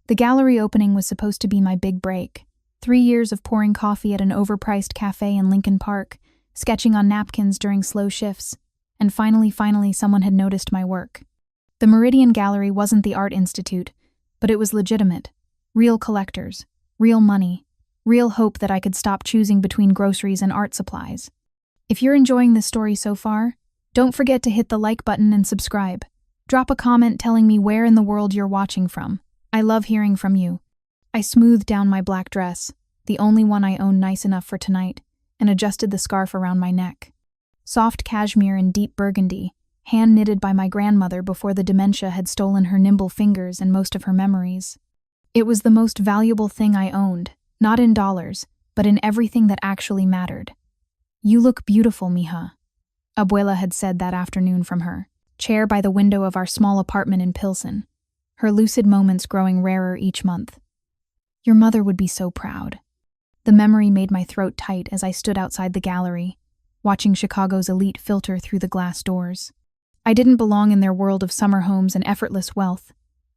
The gallery opening was supposed to be my big break. 3 years of pouring coffee at an overpriced café in Lincoln Park, sketching on napkins during slow shifts, and finally someone had noticed my work. The Meridian Gallery wasn't the art institute, but it was legitimate. Real collectors, real money, real hope that I could stop choosing between groceries and art supplies. If you're enjoying this story so far, don't forget to hit the like button and subscribe. Drop a comment telling me where in the world you're watching from. I love hearing from you. I smoothed down my black dress, the only one I own nice enough for tonight, and adjusted the scarf around my neck. Soft cashmere in deep burgundy, hand-knitted by my grandmother before the dementia had stolen her nimble fingers and most of her memories. It was the most valuable thing I owned, not in dollars, but in everything that actually mattered. "You look beautiful, mija," Abuela had said that afternoon from her chair by the window of our small apartment in Pilsen, her lucid moments growing rarer each month. "Your mother would be so proud." The memory made my throat tight as I stood outside the gallery, watching Chicago's elite filter through the glass doors. I didn't belong in their world of summer homes and effortless wealth,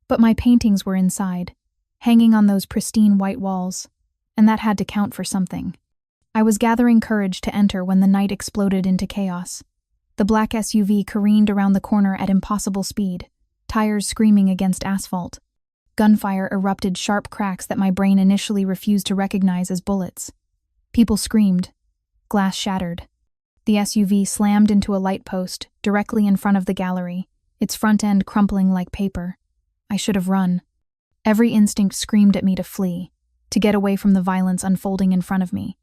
but my paintings were inside, hanging on those pristine white walls, and that had to count for something. I was gathering courage to enter when the night exploded into chaos. The black SUV careened around the corner at impossible speed, tires screaming against asphalt. Gunfire erupted sharp cracks that my brain initially refused to recognize as bullets. People screamed. Glass shattered. The SUV slammed into a light post directly in front of the gallery, its front end crumpling like paper. I should have run. Every instinct screamed at me to flee, to get away from the violence unfolding in front of me.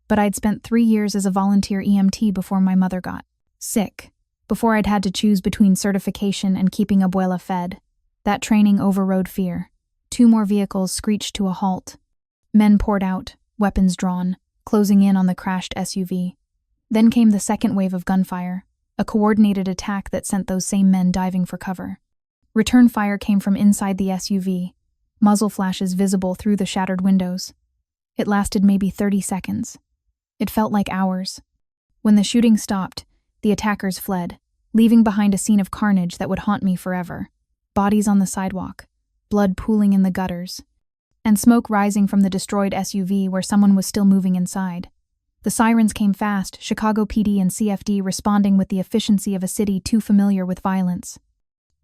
But I'd spent 3 years as a volunteer EMT before my mother got sick, before I'd had to choose between certification and keeping Abuela fed. That training overrode fear. 2 more vehicles screeched to a halt. Men poured out, weapons drawn, closing in on the crashed SUV. Then came the second wave of gunfire, a coordinated attack that sent those same men diving for cover. Return fire came from inside the SUV, muzzle flashes visible through the shattered windows. It lasted maybe 30 seconds. It felt like hours. When the shooting stopped, the attackers fled, leaving behind a scene of carnage that would haunt me forever. Bodies on the sidewalk, blood pooling in the gutters, and smoke rising from the destroyed SUV where someone was still moving inside. The sirens came fast, Chicago PD and CFD responding with the efficiency of a city too familiar with violence.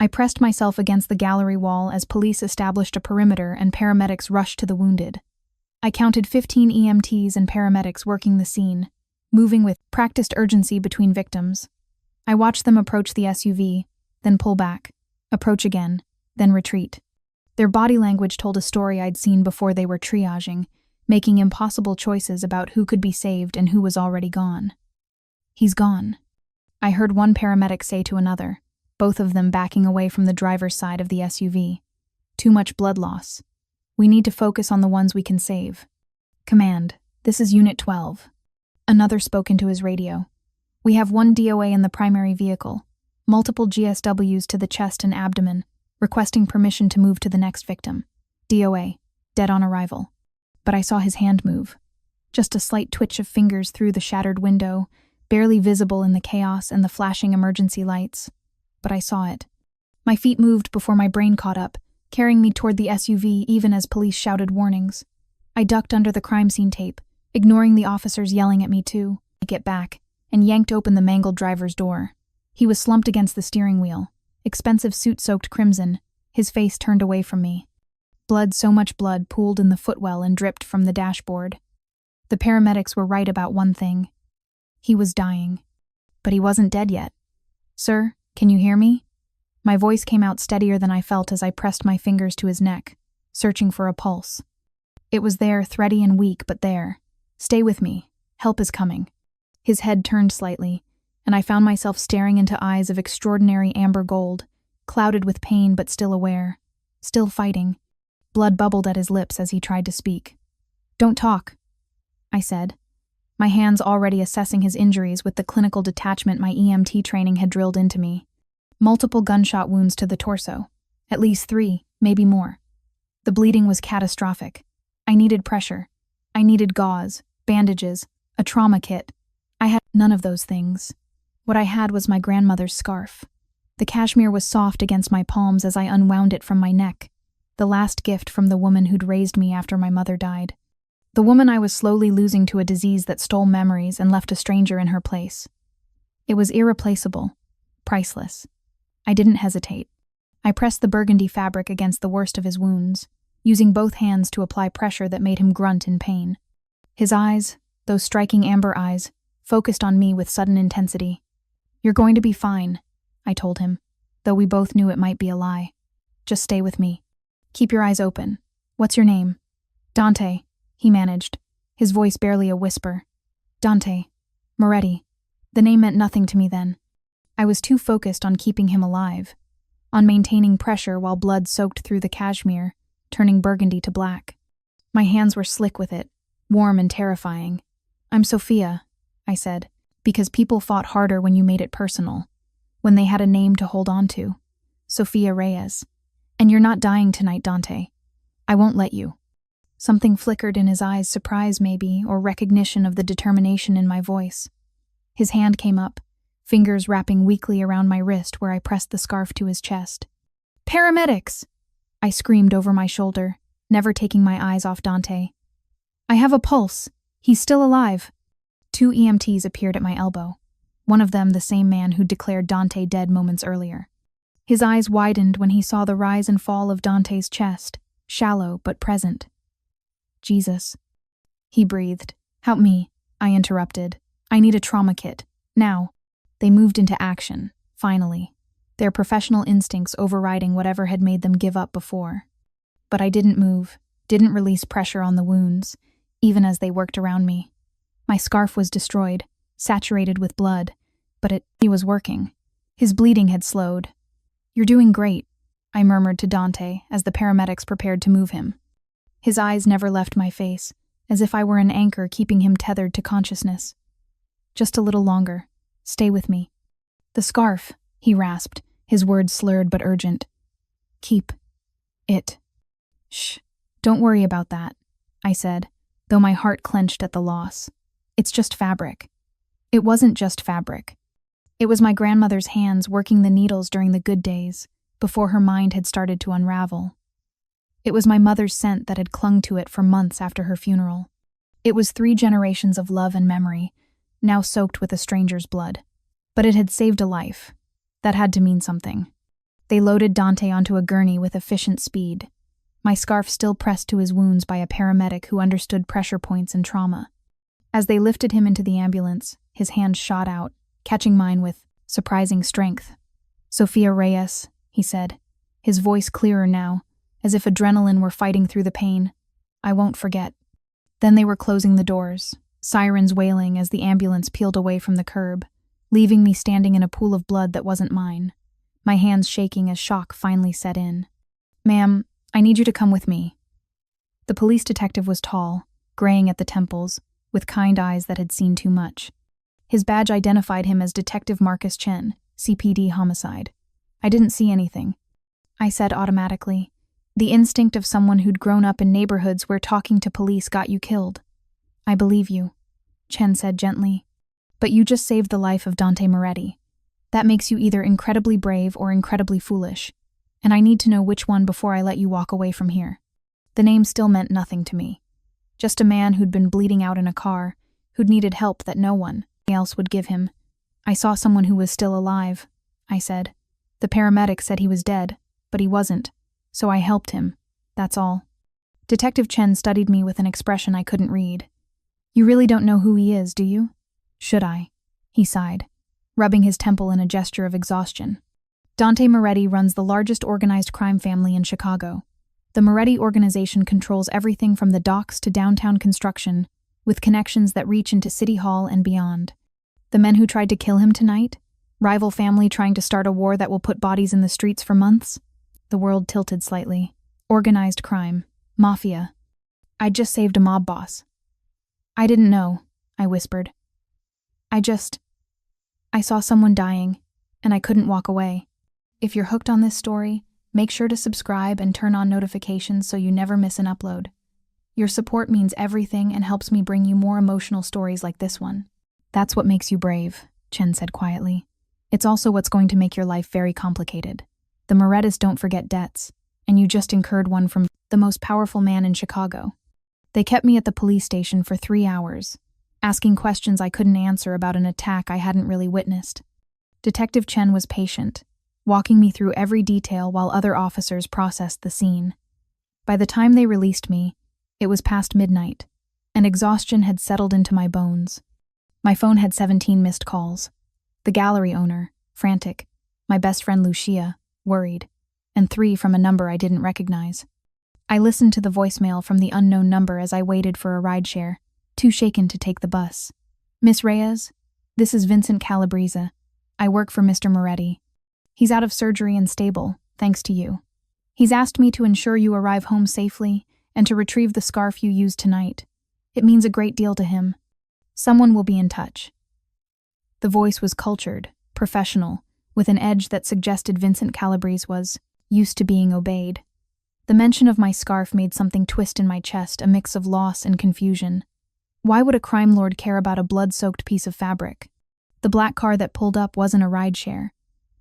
I pressed myself against the gallery wall as police established a perimeter and paramedics rushed to the wounded. I counted 15 EMTs and paramedics working the scene, moving with practiced urgency between victims. I watched them approach the SUV, then pull back, approach again, then retreat. Their body language told a story I'd seen before they were triaging, making impossible choices about who could be saved and who was already gone. "He's gone," I heard one paramedic say to another, both of them backing away from the driver's side of the SUV. "Too much blood loss. We need to focus on the ones we can save." "Command, this is Unit 12. Another spoke into his radio. "We have 1 DOA in the primary vehicle, multiple GSWs to the chest and abdomen, requesting permission to move to the next victim. DOA, dead on arrival." But I saw his hand move. Just a slight twitch of fingers through the shattered window, barely visible in the chaos and the flashing emergency lights. But I saw it. My feet moved before my brain caught up, carrying me toward the SUV even as police shouted warnings. I ducked under the crime scene tape, ignoring the officers yelling at me too. I get back, and yanked open the mangled driver's door. He was slumped against the steering wheel, expensive suit soaked crimson, his face turned away from me. Blood, so much blood, pooled in the footwell and dripped from the dashboard. The paramedics were right about one thing. He was dying. But he wasn't dead yet. "Sir, can you hear me?" My voice came out steadier than I felt as I pressed my fingers to his neck, searching for a pulse. It was there, thready and weak, but there. "Stay with me. Help is coming." His head turned slightly, and I found myself staring into eyes of extraordinary amber gold, clouded with pain but still aware, still fighting. Blood bubbled at his lips as he tried to speak. "Don't talk," I said, my hands already assessing his injuries with the clinical detachment my EMT training had drilled into me. Multiple gunshot wounds to the torso, at least 3, maybe more. The bleeding was catastrophic. I needed pressure. I needed gauze, bandages, a trauma kit. I had none of those things. What I had was my grandmother's scarf. The cashmere was soft against my palms as I unwound it from my neck. the last gift from the woman who'd raised me after my mother died. The woman I was slowly losing to a disease that stole memories and left a stranger in her place. It was irreplaceable, priceless. I didn't hesitate. I pressed the burgundy fabric against the worst of his wounds, using both hands to apply pressure that made him grunt in pain. His eyes, those striking amber eyes, focused on me with sudden intensity. "You're going to be fine," I told him, though we both knew it might be a lie. "Just stay with me. Keep your eyes open. What's your name?" "Dante," he managed, his voice barely a whisper. "Dante. Moretti." The name meant nothing to me then. I was too focused on keeping him alive, on maintaining pressure while blood soaked through the cashmere, turning burgundy to black. My hands were slick with it, warm and terrifying. "I'm Sophia," I said, "because people fought harder when you made it personal, when they had a name to hold on to. Sophia Reyes. And you're not dying tonight, Dante. I won't let you." Something flickered in his eyes, surprise maybe, or recognition of the determination in my voice. His hand came up, fingers wrapping weakly around my wrist where I pressed the scarf to his chest. "Paramedics!" I screamed over my shoulder, never taking my eyes off Dante. "I have a pulse. He's still alive." 2 EMTs appeared at my elbow, one of them the same man who'd declared Dante dead moments earlier. His eyes widened when he saw the rise and fall of Dante's chest, shallow but present. "Jesus," he breathed. "Help me," I interrupted. "I need a trauma kit. Now." They moved into action, finally, their professional instincts overriding whatever had made them give up before. But I didn't move, didn't release pressure on the wounds, even as they worked around me. My scarf was destroyed, saturated with blood, but he was working. His bleeding had slowed. "You're doing great," I murmured to Dante as the paramedics prepared to move him. His eyes never left my face, as if I were an anchor keeping him tethered to consciousness. "Just a little longer. Stay with me." "The scarf," he rasped, his words slurred but urgent. "Keep it." "Shh, don't worry about that," I said, though my heart clenched at the loss. "It's just fabric." It wasn't just fabric. It was my grandmother's hands working the needles during the good days, before her mind had started to unravel. It was my mother's scent that had clung to it for months after her funeral. It was 3 generations of love and memory, now soaked with a stranger's blood. But it had saved a life. That had to mean something. They loaded Dante onto a gurney with efficient speed, my scarf still pressed to his wounds by a paramedic who understood pressure points and trauma. As they lifted him into the ambulance, his hand shot out, catching mine with surprising strength. "Sophia Reyes," he said, his voice clearer now, as if adrenaline were fighting through the pain. "I won't forget." Then they were closing the doors, sirens wailing as the ambulance peeled away from the curb, leaving me standing in a pool of blood that wasn't mine, my hands shaking as shock finally set in. "Ma'am, I need you to come with me." The police detective was tall, graying at the temples, with kind eyes that had seen too much. His badge identified him as Detective Marcus Chen, CPD Homicide. "I didn't see anything," I said automatically. The instinct of someone who'd grown up in neighborhoods where talking to police got you killed. "I believe you," Chen said gently. "But you just saved the life of Dante Moretti. That makes you either incredibly brave or incredibly foolish, and I need to know which one before I let you walk away from here." The name still meant nothing to me. Just a man who'd been bleeding out in a car, who'd needed help that no one else would give him. "I saw someone who was still alive," I said. "The paramedic said he was dead, but he wasn't. So I helped him. That's all." Detective Chen studied me with an expression I couldn't read. "You really don't know who he is, do you?" "Should I?" He sighed, rubbing his temple in a gesture of exhaustion. "Dante Moretti runs the largest organized crime family in Chicago. The Moretti organization controls everything from the docks to downtown construction, with connections that reach into City Hall and beyond. The men who tried to kill him tonight? Rival family trying to start a war that will put bodies in the streets for months?" The world tilted slightly. "Organized crime. Mafia. I'd just saved a mob boss." "I didn't know," I whispered. I saw someone dying, and I couldn't walk away." If you're hooked on this story, make sure to subscribe and turn on notifications so you never miss an upload. Your support means everything and helps me bring you more emotional stories like this one. "That's what makes you brave," Chen said quietly. "It's also what's going to make your life very complicated. The Morettis don't forget debts. and you just incurred one from the most powerful man in Chicago. They kept me at the police station for 3 hours, asking questions I couldn't answer about an attack I hadn't really witnessed. Detective Chen was patient, walking me through every detail while other officers processed the scene. By the time they released me, it was past midnight, and exhaustion had settled into my bones. My phone had 17 missed calls. The gallery owner, frantic, my best friend Lucia, worried, and 3 from a number I didn't recognize. I listened to the voicemail from the unknown number as I waited for a rideshare, too shaken to take the bus. "Miss Reyes, this is Vincent Calabrese. I work for Mr. Moretti. He's out of surgery and stable, thanks to you. He's asked me to ensure you arrive home safely and to retrieve the scarf you used tonight. It means a great deal to him. Someone will be in touch." The voice was cultured, professional, with an edge that suggested Vincent Calabrese was used to being obeyed. The mention of my scarf made something twist in my chest, a mix of loss and confusion. Why would a crime lord care about a blood-soaked piece of fabric? The black car that pulled up wasn't a rideshare.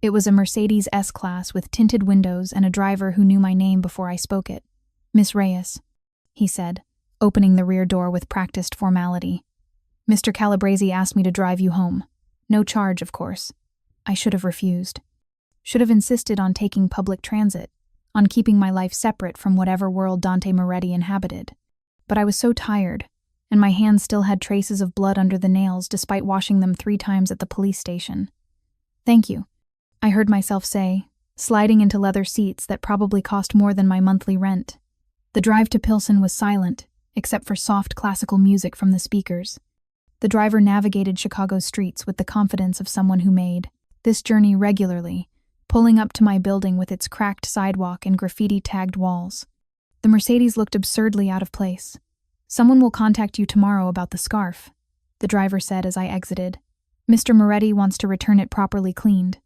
It was a Mercedes S-Class with tinted windows and a driver who knew my name before I spoke it. "Miss Reyes," he said, opening the rear door with practiced formality. "Mr. Calabrese asked me to drive you home. No charge, of course." I should have refused. Should have insisted on taking public transit, on keeping my life separate from whatever world Dante Moretti inhabited. But I was so tired, and my hands still had traces of blood under the nails despite washing them 3 times at the police station. "Thank you," I heard myself say, sliding into leather seats that probably cost more than my monthly rent. The drive to Pilsen was silent, except for soft classical music from the speakers. The driver navigated Chicago's streets with the confidence of someone who made this journey regularly, pulling up to my building with its cracked sidewalk and graffiti-tagged walls. The Mercedes looked absurdly out of place. "Someone will contact you tomorrow about the scarf," the driver said as I exited. "Mr. Moretti wants to return it properly cleaned."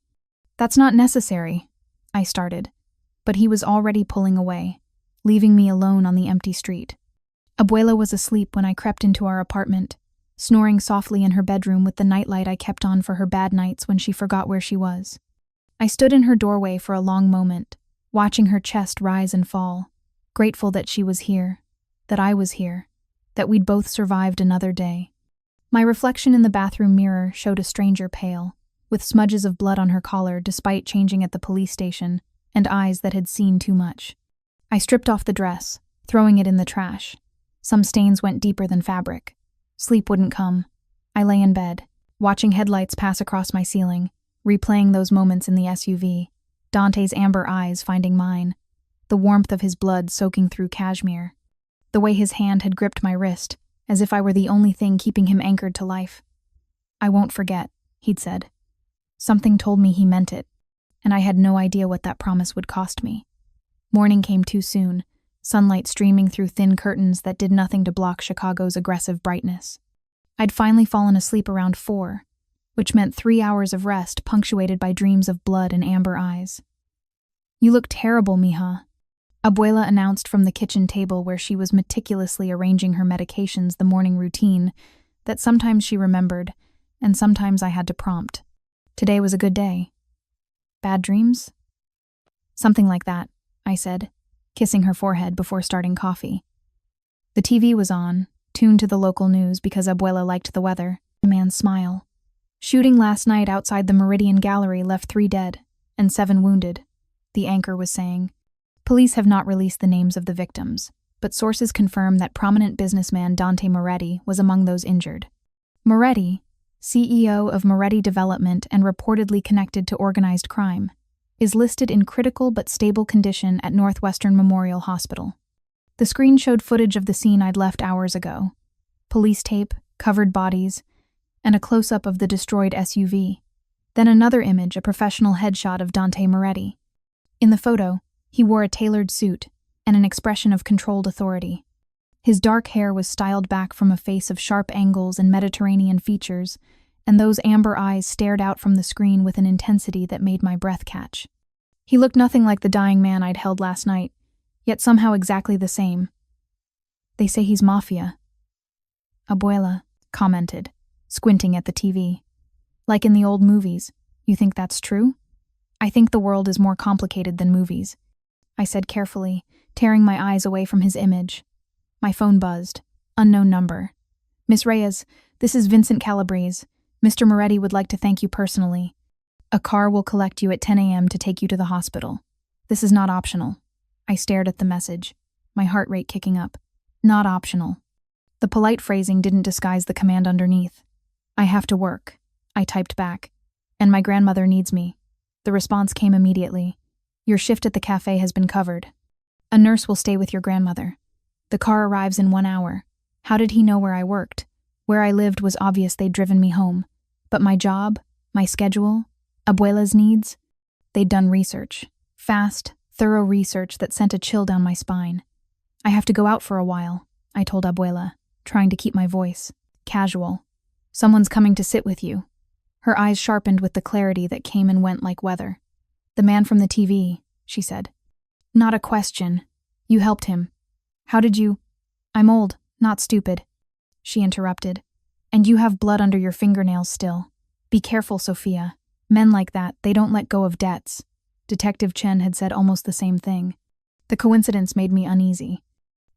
"That's not necessary," I started, but he was already pulling away, leaving me alone on the empty street. Abuela was asleep when I crept into our apartment, snoring softly in her bedroom with the nightlight I kept on for her bad nights when she forgot where she was. I stood in her doorway for a long moment, watching her chest rise and fall, grateful that she was here, that I was here, that we'd both survived another day. My reflection in the bathroom mirror showed a stranger pale, with smudges of blood on her collar despite changing at the police station, and eyes that had seen too much. I stripped off the dress, throwing it in the trash. Some stains went deeper than fabric. Sleep wouldn't come. I lay in bed, watching headlights pass across my ceiling, replaying those moments in the SUV, Dante's amber eyes finding mine, the warmth of his blood soaking through cashmere, the way his hand had gripped my wrist, as if I were the only thing keeping him anchored to life. "I won't forget," he'd said. Something told me he meant it, and I had no idea what that promise would cost me. Morning came too soon, sunlight streaming through thin curtains that did nothing to block Chicago's aggressive brightness. I'd finally fallen asleep around 4, which meant 3 hours of rest punctuated by dreams of blood and amber eyes. "You look terrible, mija," Abuela announced from the kitchen table where she was meticulously arranging her medications, the morning routine that sometimes she remembered and sometimes I had to prompt. Today was a good day. "Bad dreams?" "Something like that," I said, kissing her forehead before starting coffee. The TV was on, tuned to the local news because Abuela liked the weather. A man's smile. "Shooting last night outside the Meridian Gallery left 3 dead and 7 wounded," the anchor was saying. Police have not released the names of the victims, but sources confirm that prominent businessman Dante Moretti was among those injured. Moretti, CEO of Moretti Development and reportedly connected to organized crime, is listed in critical but stable condition at Northwestern Memorial Hospital. The screen showed footage of the scene I'd left hours ago. Police tape, covered bodies, and a close-up of the destroyed SUV. Then another image, a professional headshot of Dante Moretti. In the photo, he wore a tailored suit and an expression of controlled authority. His dark hair was styled back from a face of sharp angles and Mediterranean features, and those amber eyes stared out from the screen with an intensity that made my breath catch. He looked nothing like the dying man I'd held last night, yet somehow exactly the same. "They say he's Mafia," Abuela commented, squinting at the TV. "Like in the old movies. You think that's true?" "I think the world is more complicated than movies." I said carefully, tearing my eyes away from his image. My phone buzzed. Unknown number. Miss Reyes, this is Vincent Calabrese. Mr. Moretti would like to thank you personally. A car will collect you at 10 a.m. to take you to the hospital. This is not optional. I stared at the message, my heart rate kicking up. Not optional. The polite phrasing didn't disguise the command underneath. I have to work, I typed back. And my grandmother needs me. The response came immediately. Your shift at the café has been covered. A nurse will stay with your grandmother. The car arrives in 1 hour. How did he know where I worked? Where I lived was obvious they'd driven me home. But my job, my schedule, Abuela's needs? They'd done research. Fast, thorough research that sent a chill down my spine. I have to go out for a while, I told Abuela, trying to keep my voice casual. Someone's coming to sit with you. Her eyes sharpened with the clarity that came and went like weather. The man from the TV, she said. Not a question. You helped him. How did you? I'm old, not stupid, she interrupted. And you have blood under your fingernails still. Be careful, Sophia. Men like that, they don't let go of debts. Detective Chen had said almost the same thing. The coincidence made me uneasy.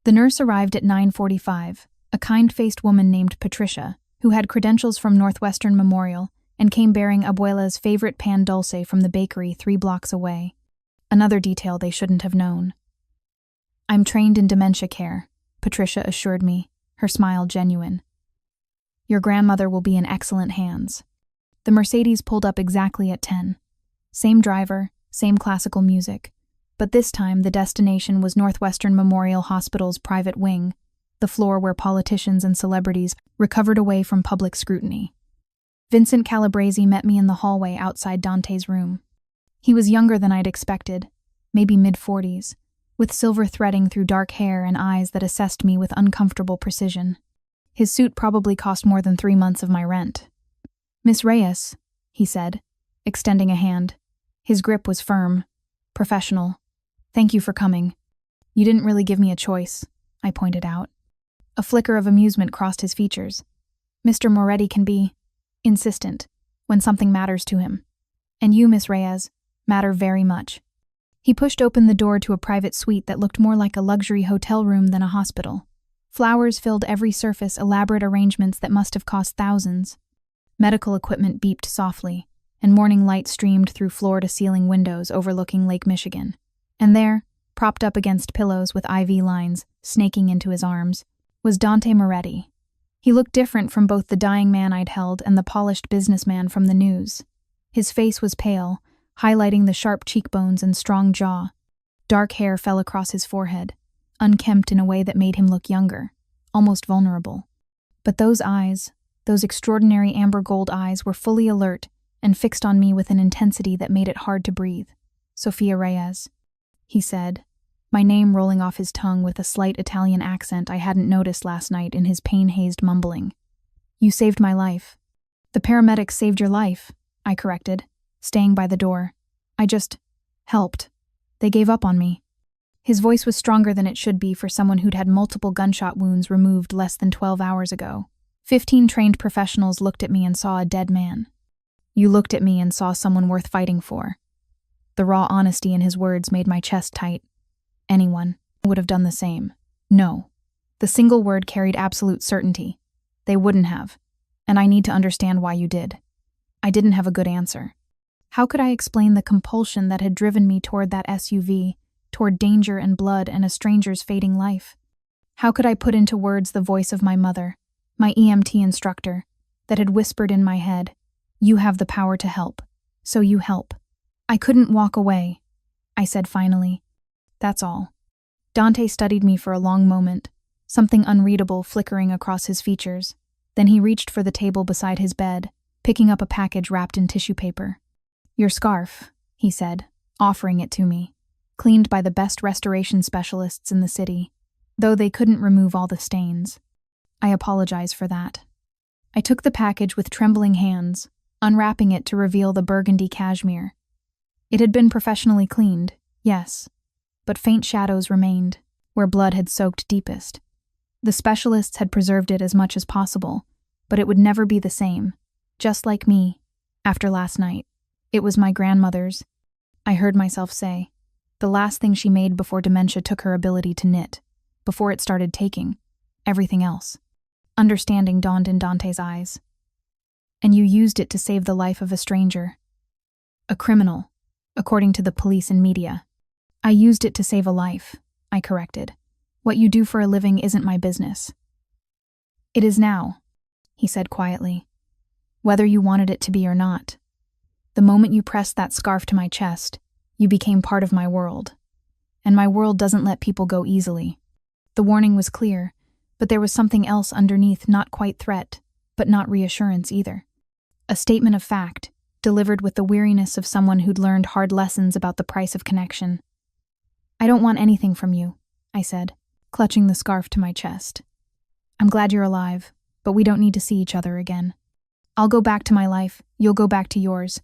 The nurse arrived at 9:45, a kind-faced woman named Patricia, who had credentials from Northwestern Memorial and came bearing Abuela's favorite pan dulce from the bakery 3 blocks away. Another detail they shouldn't have known. I'm trained in dementia care, Patricia assured me, her smile genuine. Your grandmother will be in excellent hands. The Mercedes pulled up exactly at 10. Same driver, same classical music. But this time the destination was Northwestern Memorial Hospital's private wing, the floor where politicians and celebrities recovered away from public scrutiny. Vincent Calabrese met me in the hallway outside Dante's room. He was younger than I'd expected, maybe mid-40s, with silver threading through dark hair and eyes that assessed me with uncomfortable precision. His suit probably cost more than 3 months of my rent. Miss Reyes, he said, extending a hand. His grip was firm, professional. Thank you for coming. You didn't really give me a choice, I pointed out. A flicker of amusement crossed his features. Mr. Moretti can be insistent when something matters to him. And you, Miss Reyes, matter very much. He pushed open the door to a private suite that looked more like a luxury hotel room than a hospital. Flowers filled every surface, elaborate arrangements that must have cost thousands. Medical equipment beeped softly, and morning light streamed through floor-to-ceiling windows overlooking Lake Michigan. And there, propped up against pillows with IV lines snaking into his arms, was Dante Moretti. He looked different from both the dying man I'd held and the polished businessman from the news. His face was pale, highlighting the sharp cheekbones and strong jaw. Dark hair fell across his forehead, unkempt in a way that made him look younger, almost vulnerable. But those eyes, those extraordinary amber gold eyes, were fully alert and fixed on me with an intensity that made it hard to breathe. Sophia Reyes, he said, my name rolling off his tongue with a slight Italian accent I hadn't noticed last night in his pain-hazed mumbling. You saved my life. The paramedics saved your life, I corrected, staying by the door. I just helped. They gave up on me. His voice was stronger than it should be for someone who'd had multiple gunshot wounds removed less than 12 hours ago. 15 trained professionals looked at me and saw a dead man. You looked at me and saw someone worth fighting for. The raw honesty in his words made my chest tight. Anyone would have done the same. No. The single word carried absolute certainty. They wouldn't have. And I need to understand why you did. I didn't have a good answer. How could I explain the compulsion that had driven me toward that SUV, toward danger and blood and a stranger's fading life? How could I put into words the voice of my mother, my EMT instructor, that had whispered in my head, you have the power to help, so you help. I couldn't walk away, I said finally. That's all. Dante studied me for a long moment, something unreadable flickering across his features. Then he reached for the table beside his bed, picking up a package wrapped in tissue paper. Your scarf, he said, offering it to me, cleaned by the best restoration specialists in the city, though they couldn't remove all the stains. I apologize for that. I took the package with trembling hands, unwrapping it to reveal the burgundy cashmere. It had been professionally cleaned, yes, but faint shadows remained, where blood had soaked deepest. The specialists had preserved it as much as possible, but it would never be the same. Just like me, after last night. It was my grandmother's, I heard myself say. The last thing she made before dementia took her ability to knit, before it started taking everything else. Understanding dawned in Dante's eyes. And you used it to save the life of a stranger. A criminal, according to the police and media. I used it to save a life, I corrected. What you do for a living isn't my business. It is now, he said quietly. Whether you wanted it to be or not. The moment you pressed that scarf to my chest, you became part of my world. And my world doesn't let people go easily. The warning was clear, but there was something else underneath, not quite threat, but not reassurance either. A statement of fact, delivered with the weariness of someone who'd learned hard lessons about the price of connection. I don't want anything from you, I said, clutching the scarf to my chest. I'm glad you're alive, but we don't need to see each other again. I'll go back to my life, you'll go back to yours,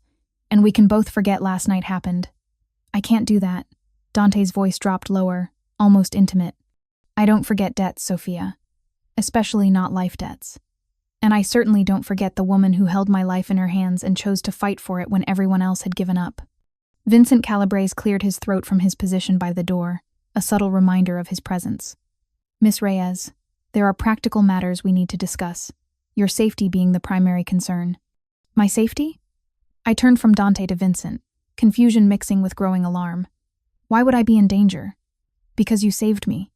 and we can both forget last night happened. I can't do that. Dante's voice dropped lower, almost intimate. I don't forget debts, Sophia. Especially not life debts. And I certainly don't forget the woman who held my life in her hands and chose to fight for it when everyone else had given up. Vincent Calabrese cleared his throat from his position by the door, a subtle reminder of his presence. Miss Reyes, there are practical matters we need to discuss, your safety being the primary concern. My safety? I turned from Dante to Vincent, confusion mixing with growing alarm. Why would I be in danger? Because you saved me,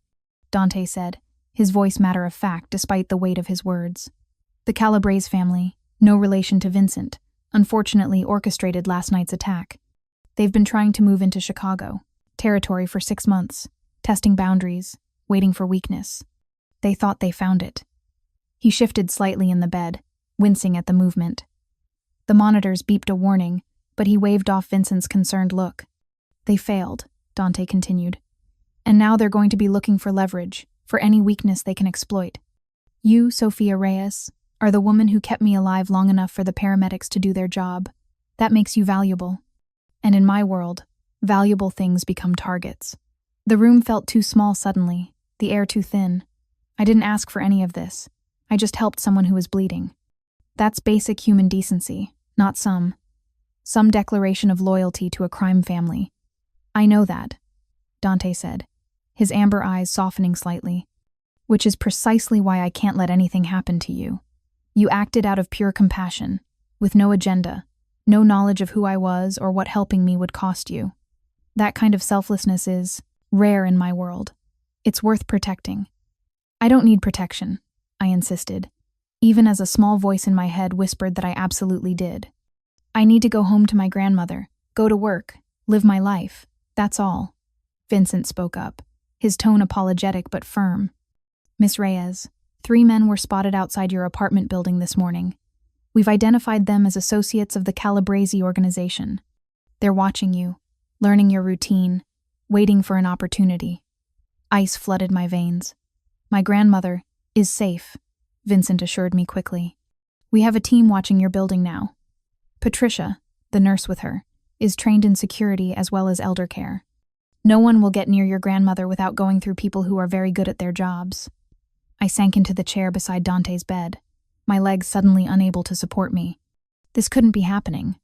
Dante said, his voice matter of fact despite the weight of his words. The Calabrese family, no relation to Vincent, unfortunately orchestrated last night's attack. They've been trying to move into Chicago territory for 6 months, testing boundaries, waiting for weakness. They thought they found it. He shifted slightly in the bed, wincing at the movement. The monitors beeped a warning, but he waved off Vincent's concerned look. They failed, Dante continued. And now they're going to be looking for leverage, for any weakness they can exploit. You, Sophia Reyes, are the woman who kept me alive long enough for the paramedics to do their job. That makes you valuable. And in my world, valuable things become targets. The room felt too small suddenly, the air too thin. I didn't ask for any of this. I just helped someone who was bleeding. That's basic human decency, not some declaration of loyalty to a crime family. I know that, Dante said, his amber eyes softening slightly. Which is precisely why I can't let anything happen to you. You acted out of pure compassion, with no agenda, no knowledge of who I was or what helping me would cost you. That kind of selflessness is rare in my world. It's worth protecting. I don't need protection, I insisted, even as a small voice in my head whispered that I absolutely did. I need to go home to my grandmother, go to work, live my life, that's all. Vincent spoke up, his tone apologetic but firm. Miss Reyes, 3 men were spotted outside your apartment building this morning. We've identified them as associates of the Calabrese organization. They're watching you, learning your routine, waiting for an opportunity. Ice flooded my veins. My grandmother is safe, Vincent assured me quickly. We have a team watching your building now. Patricia, the nurse with her, is trained in security as well as elder care. No one will get near your grandmother without going through people who are very good at their jobs. I sank into the chair beside Dante's bed, my legs suddenly unable to support me. This couldn't be happening.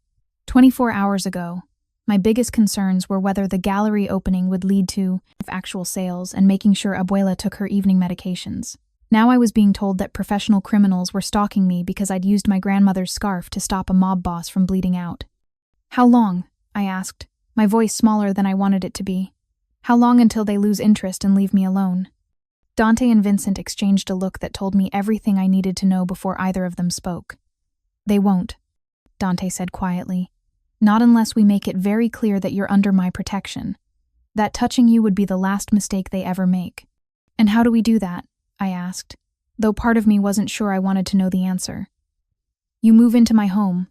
24 hours ago, my biggest concerns were whether the gallery opening would lead to actual sales and making sure Abuela took her evening medications. Now I was being told that professional criminals were stalking me because I'd used my grandmother's scarf to stop a mob boss from bleeding out. How long? I asked, my voice smaller than I wanted it to be. How long until they lose interest and leave me alone? Dante and Vincent exchanged a look that told me everything I needed to know before either of them spoke. They won't, Dante said quietly. Not unless we make it very clear that you're under my protection. That touching you would be the last mistake they ever make. And how do we do that? I asked, though part of me wasn't sure I wanted to know the answer. You move into my home,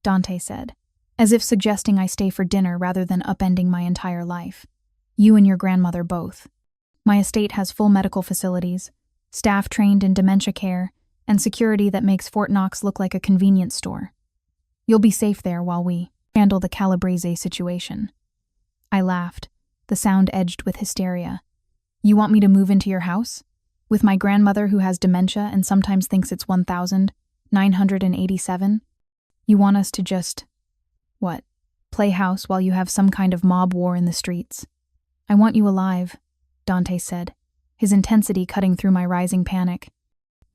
Dante said, as if suggesting I stay for dinner rather than upending my entire life. You and your grandmother both. My estate has full medical facilities, staff trained in dementia care, and security that makes Fort Knox look like a convenience store. You'll be safe there while we handle the Calabrese situation. I laughed, the sound edged with hysteria. You want me to move into your house? With my grandmother who has dementia and sometimes thinks it's 1987? You want us to just, what, play house while you have some kind of mob war in the streets? I want you alive, Dante said, his intensity cutting through my rising panic.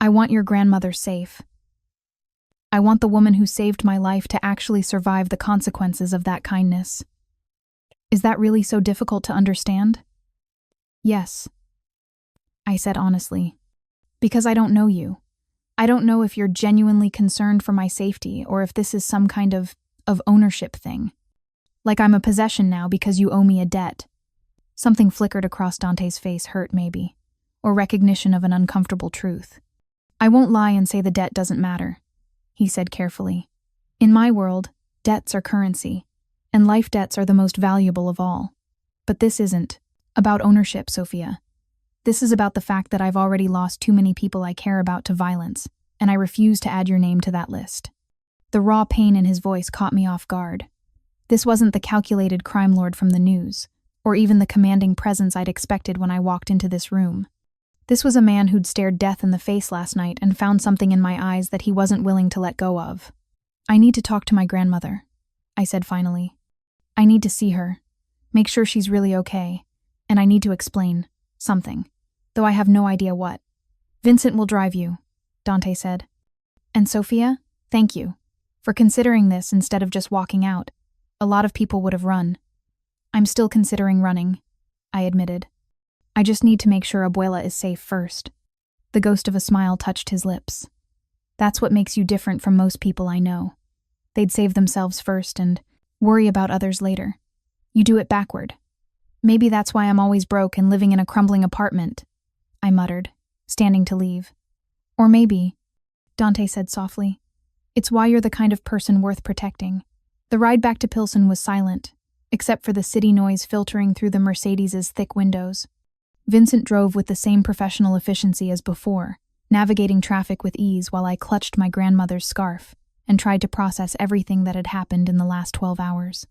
I want your grandmother safe. I want the woman who saved my life to actually survive the consequences of that kindness. Is that really so difficult to understand? Yes, I said honestly. Because I don't know you. I don't know if you're genuinely concerned for my safety or if this is some kind of ownership thing. Like I'm a possession now because you owe me a debt. Something flickered across Dante's face, hurt maybe, or recognition of an uncomfortable truth. I won't lie and say the debt doesn't matter, he said carefully. In my world, debts are currency, and life debts are the most valuable of all. But this isn't about ownership, Sophia. This is about the fact that I've already lost too many people I care about to violence, and I refuse to add your name to that list. The raw pain in his voice caught me off guard. This wasn't the calculated crime lord from the news, or even the commanding presence I'd expected when I walked into this room. This was a man who'd stared death in the face last night and found something in my eyes that he wasn't willing to let go of. I need to talk to my grandmother, I said finally. I need to see her, make sure she's really okay, and I need to explain something, though I have no idea what. Vincent will drive you, Dante said. And Sophia, thank you for considering this instead of just walking out. A lot of people would have run. I'm still considering running, I admitted. I just need to make sure Abuela is safe first. The ghost of a smile touched his lips. That's what makes you different from most people I know. They'd save themselves first and worry about others later. You do it backward. Maybe that's why I'm always broke and living in a crumbling apartment, I muttered, standing to leave. Or maybe, Dante said softly, it's why you're the kind of person worth protecting. The ride back to Pilsen was silent, except for the city noise filtering through the Mercedes's thick windows. Vincent drove with the same professional efficiency as before, navigating traffic with ease while I clutched my grandmother's scarf and tried to process everything that had happened in the last 12 hours.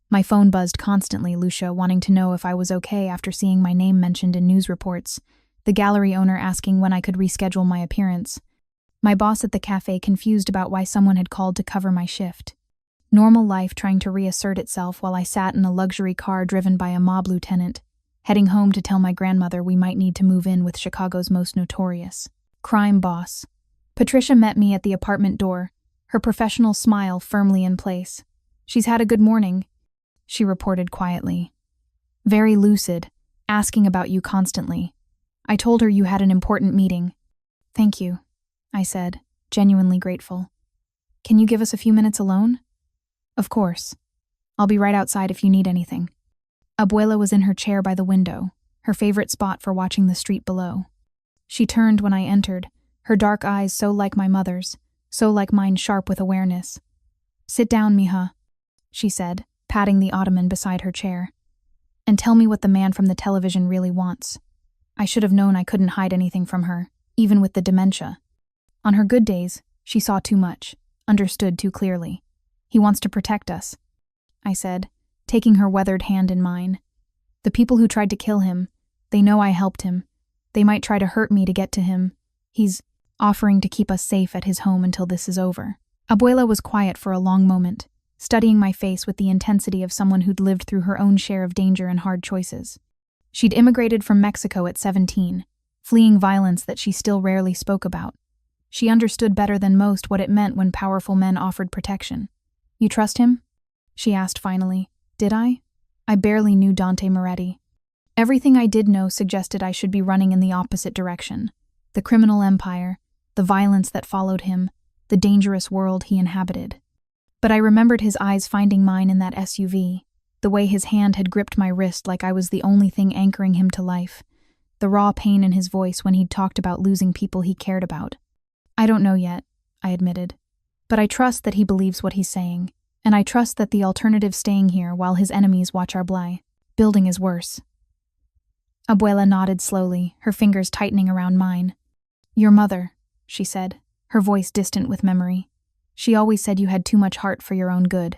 My phone buzzed constantly, Lucia wanting to know if I was okay after seeing my name mentioned in news reports, the gallery owner asking when I could reschedule my appearance, my boss at the café confused about why someone had called to cover my shift. Normal life trying to reassert itself while I sat in a luxury car driven by a mob lieutenant, heading home to tell my grandmother we might need to move in with Chicago's most notorious crime boss. Patricia met me at the apartment door, her professional smile firmly in place. She's had a good morning, she reported quietly. Very lucid, asking about you constantly. I told her you had an important meeting. Thank you, I said, genuinely grateful. Can you give us a few minutes alone? Of course. I'll be right outside if you need anything. Abuela was in her chair by the window, her favorite spot for watching the street below. She turned when I entered, her dark eyes so like my mother's, so like mine sharp with awareness. Sit down, mija, she said, patting the ottoman beside her chair. And tell me what the man from the television really wants. I should have known I couldn't hide anything from her, even with the dementia. On her good days, she saw too much, understood too clearly. He wants to protect us, I said, taking her weathered hand in mine. The people who tried to kill him, they know I helped him. They might try to hurt me to get to him. He's offering to keep us safe at his home until this is over. Abuela was quiet for a long moment, studying my face with the intensity of someone who'd lived through her own share of danger and hard choices. She'd immigrated from Mexico at 17, fleeing violence that she still rarely spoke about. She understood better than most what it meant when powerful men offered protection. You trust him? She asked finally. Did I? I barely knew Dante Moretti. Everything I did know suggested I should be running in the opposite direction. The criminal empire, the violence that followed him, the dangerous world he inhabited. But I remembered his eyes finding mine in that SUV, the way his hand had gripped my wrist like I was the only thing anchoring him to life, the raw pain in his voice when he'd talked about losing people he cared about. I don't know yet, I admitted. But I trust that he believes what he's saying, and I trust that the alternative staying here while his enemies watch our building is worse. Abuela nodded slowly, her fingers tightening around mine. Your mother, she said, her voice distant with memory. She always said you had too much heart for your own good.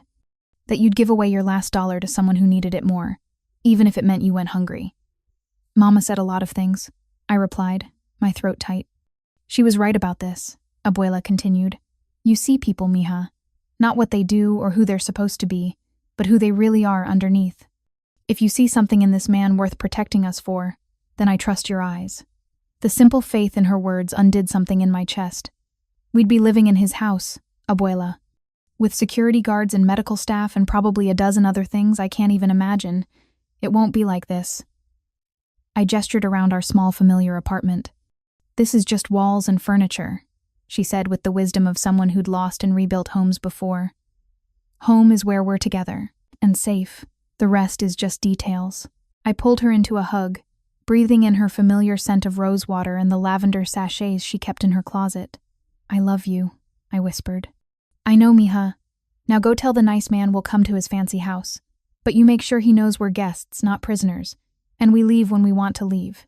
That you'd give away your last dollar to someone who needed it more, even if it meant you went hungry. Mama said a lot of things, I replied, my throat tight. She was right about this, Abuela continued. You see people, mija. Not what they do or who they're supposed to be, but who they really are underneath. If you see something in this man worth protecting us for, then I trust your eyes." The simple faith in her words undid something in my chest. We'd be living in his house, abuela. With security guards and medical staff and probably a dozen other things I can't even imagine. It won't be like this. I gestured around our small familiar apartment. "This is just walls and furniture," she said with the wisdom of someone who'd lost and rebuilt homes before. "Home is where we're together, and safe. The rest is just details." I pulled her into a hug, breathing in her familiar scent of rosewater and the lavender sachets she kept in her closet. "I love you," I whispered. "I know, mija. Now go tell the nice man we'll come to his fancy house. But you make sure he knows we're guests, not prisoners, and we leave when we want to leave."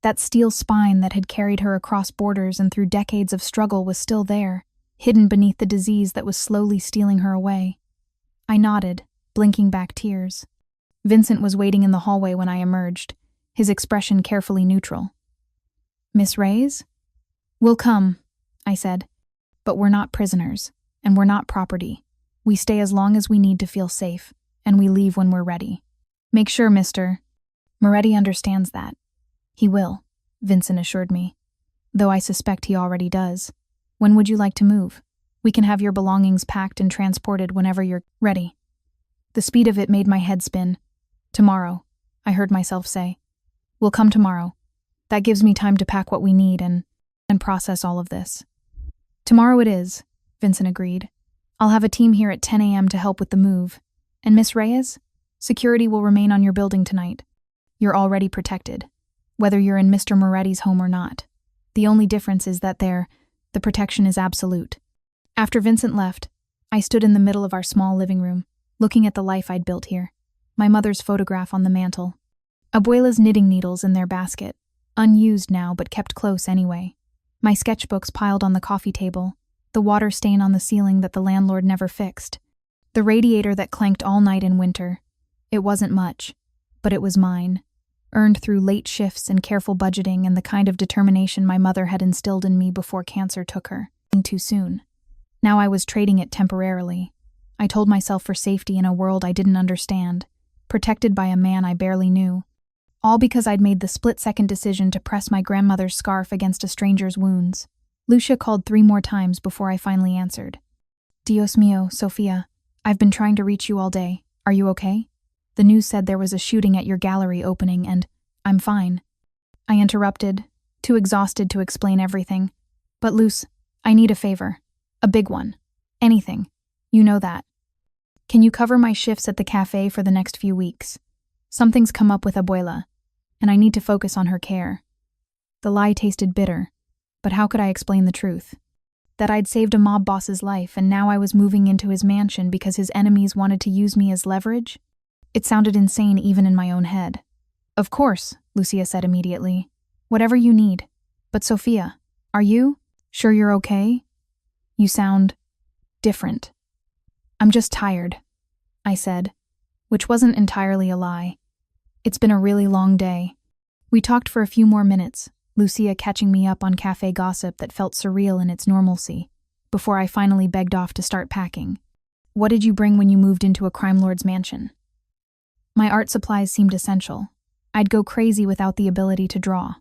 That steel spine that had carried her across borders and through decades of struggle was still there, hidden beneath the disease that was slowly stealing her away. I nodded, blinking back tears. Vincent was waiting in the hallway when I emerged, his expression carefully neutral. "Miss Reyes?" "We'll come," I said. "But we're not prisoners, and we're not property. We stay as long as we need to feel safe, and we leave when we're ready. Make sure, Mr. Moretti understands that." "He will," Vincent assured me, "though I suspect he already does. When would you like to move? We can have your belongings packed and transported whenever you're ready." The speed of it made my head spin. "Tomorrow," I heard myself say. "We'll come tomorrow. That gives me time to pack what we need and process all of this." "Tomorrow it is," Vincent agreed. "I'll have a team here at 10 a.m. to help with the move. And Miss Reyes, security will remain on your building tonight. You're already protected, whether you're in Mr. Moretti's home or not. The only difference is that the protection is absolute." After Vincent left, I stood in the middle of our small living room, looking at the life I'd built here. My mother's photograph on the mantel. Abuela's knitting needles in their basket, unused now but kept close anyway. My sketchbooks piled on the coffee table, the water stain on the ceiling that the landlord never fixed. The radiator that clanked all night in winter. It wasn't much, but it was mine, earned through late shifts and careful budgeting and the kind of determination my mother had instilled in me before cancer took her. Too soon. Now I was trading it temporarily. I told myself for safety in a world I didn't understand, protected by a man I barely knew. All because I'd made the split-second decision to press my grandmother's scarf against a stranger's wounds. Lucia called 3 more times before I finally answered. "Dios mío, Sofia. I've been trying to reach you all day. Are you okay? The news said there was a shooting at your gallery opening and I'm fine." I interrupted, too exhausted to explain everything. "But Luce, I need a favor. A big one. Anything. You know that. Can you cover my shifts at the café for the next few weeks? Something's come up with Abuela, and I need to focus on her care." The lie tasted bitter, but how could I explain the truth? That I'd saved a mob boss's life and now I was moving into his mansion because his enemies wanted to use me as leverage? It sounded insane even in my own head. "Of course," Lucia said immediately. "Whatever you need. But Sophia, are you sure you're okay? You sound different." "I'm just tired," I said, which wasn't entirely a lie. It's been a really long day. We talked for a few more minutes, Lucia catching me up on cafe gossip that felt surreal in its normalcy, before I finally begged off to start packing. "What did you bring when you moved into a crime lord's mansion?" My art supplies seemed essential. I'd go crazy without the ability to draw.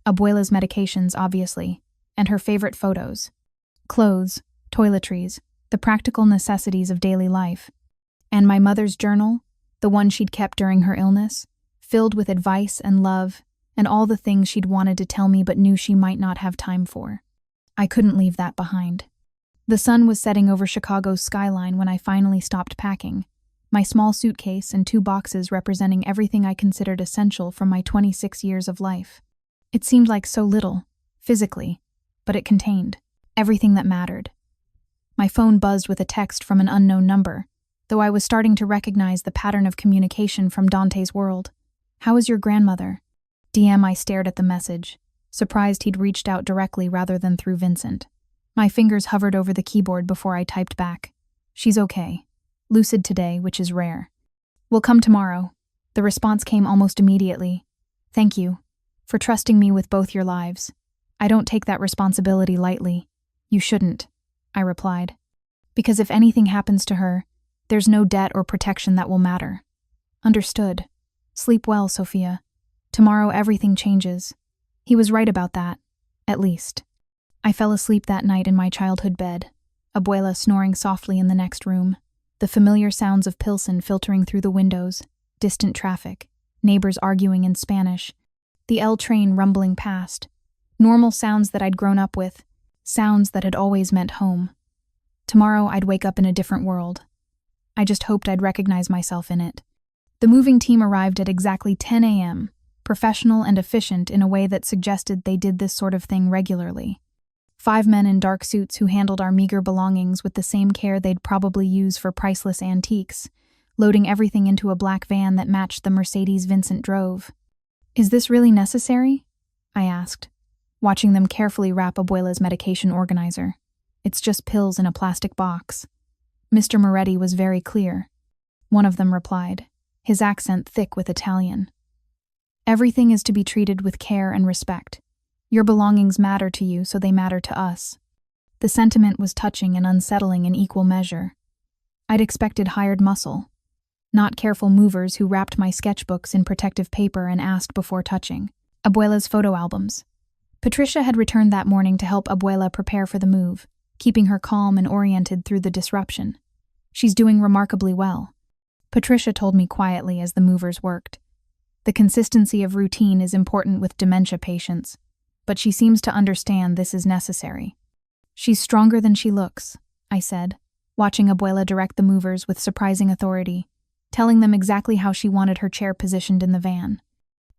Abuela's medications, obviously, and her favorite photos. Clothes, toiletries, the practical necessities of daily life. And my mother's journal, the one she'd kept during her illness, filled with advice and love, and all the things she'd wanted to tell me but knew she might not have time for. I couldn't leave that behind. The sun was setting over Chicago's skyline when I finally stopped packing, my small suitcase and 2 boxes representing everything I considered essential from my 26 years of life. It seemed like so little, physically, but it contained everything that mattered. My phone buzzed with a text from an unknown number, though I was starting to recognize the pattern of communication from Dante's world. "How is your grandmother?" I stared at the message, surprised he'd reached out directly rather than through Vincent. My fingers hovered over the keyboard before I typed back. "She's okay. Lucid today, which is rare. We'll come tomorrow." The response came almost immediately. "Thank you for trusting me with both your lives. I don't take that responsibility lightly." "You shouldn't," I replied. "Because if anything happens to her, there's no debt or protection that will matter." Understood. Sleep well, Sophia. Tomorrow everything changes. He was right about that, at least. I fell asleep that night in my childhood bed, Abuela snoring softly in the next room, the familiar sounds of Pilsen filtering through the windows, distant traffic, neighbors arguing in Spanish, the L train rumbling past, normal sounds that I'd grown up with, sounds that had always meant home. Tomorrow I'd wake up in a different world. I just hoped I'd recognize myself in it. The moving team arrived at exactly 10 a.m., professional and efficient in a way that suggested they did this sort of thing regularly. 5 men in dark suits who handled our meager belongings with the same care they'd probably use for priceless antiques, loading everything into a black van that matched the Mercedes Vincent drove. "Is this really necessary?" I asked, watching them carefully wrap Abuela's medication organizer. "It's just pills in a plastic box." Mr. Moretti was very clear. One of them replied, his accent thick with Italian. "Everything is to be treated with care and respect. Your belongings matter to you, so they matter to us." The sentiment was touching and unsettling in equal measure. I'd expected hired muscle, not careful movers who wrapped my sketchbooks in protective paper and asked before touching. Abuela's photo albums. Patricia had returned that morning to help Abuela prepare for the move, keeping her calm and oriented through the disruption. "She's doing remarkably well," Patricia told me quietly as the movers worked. "The consistency of routine is important with dementia patients, but she seems to understand this is necessary." "She's stronger than she looks," I said, watching Abuela direct the movers with surprising authority, telling them exactly how she wanted her chair positioned in the van.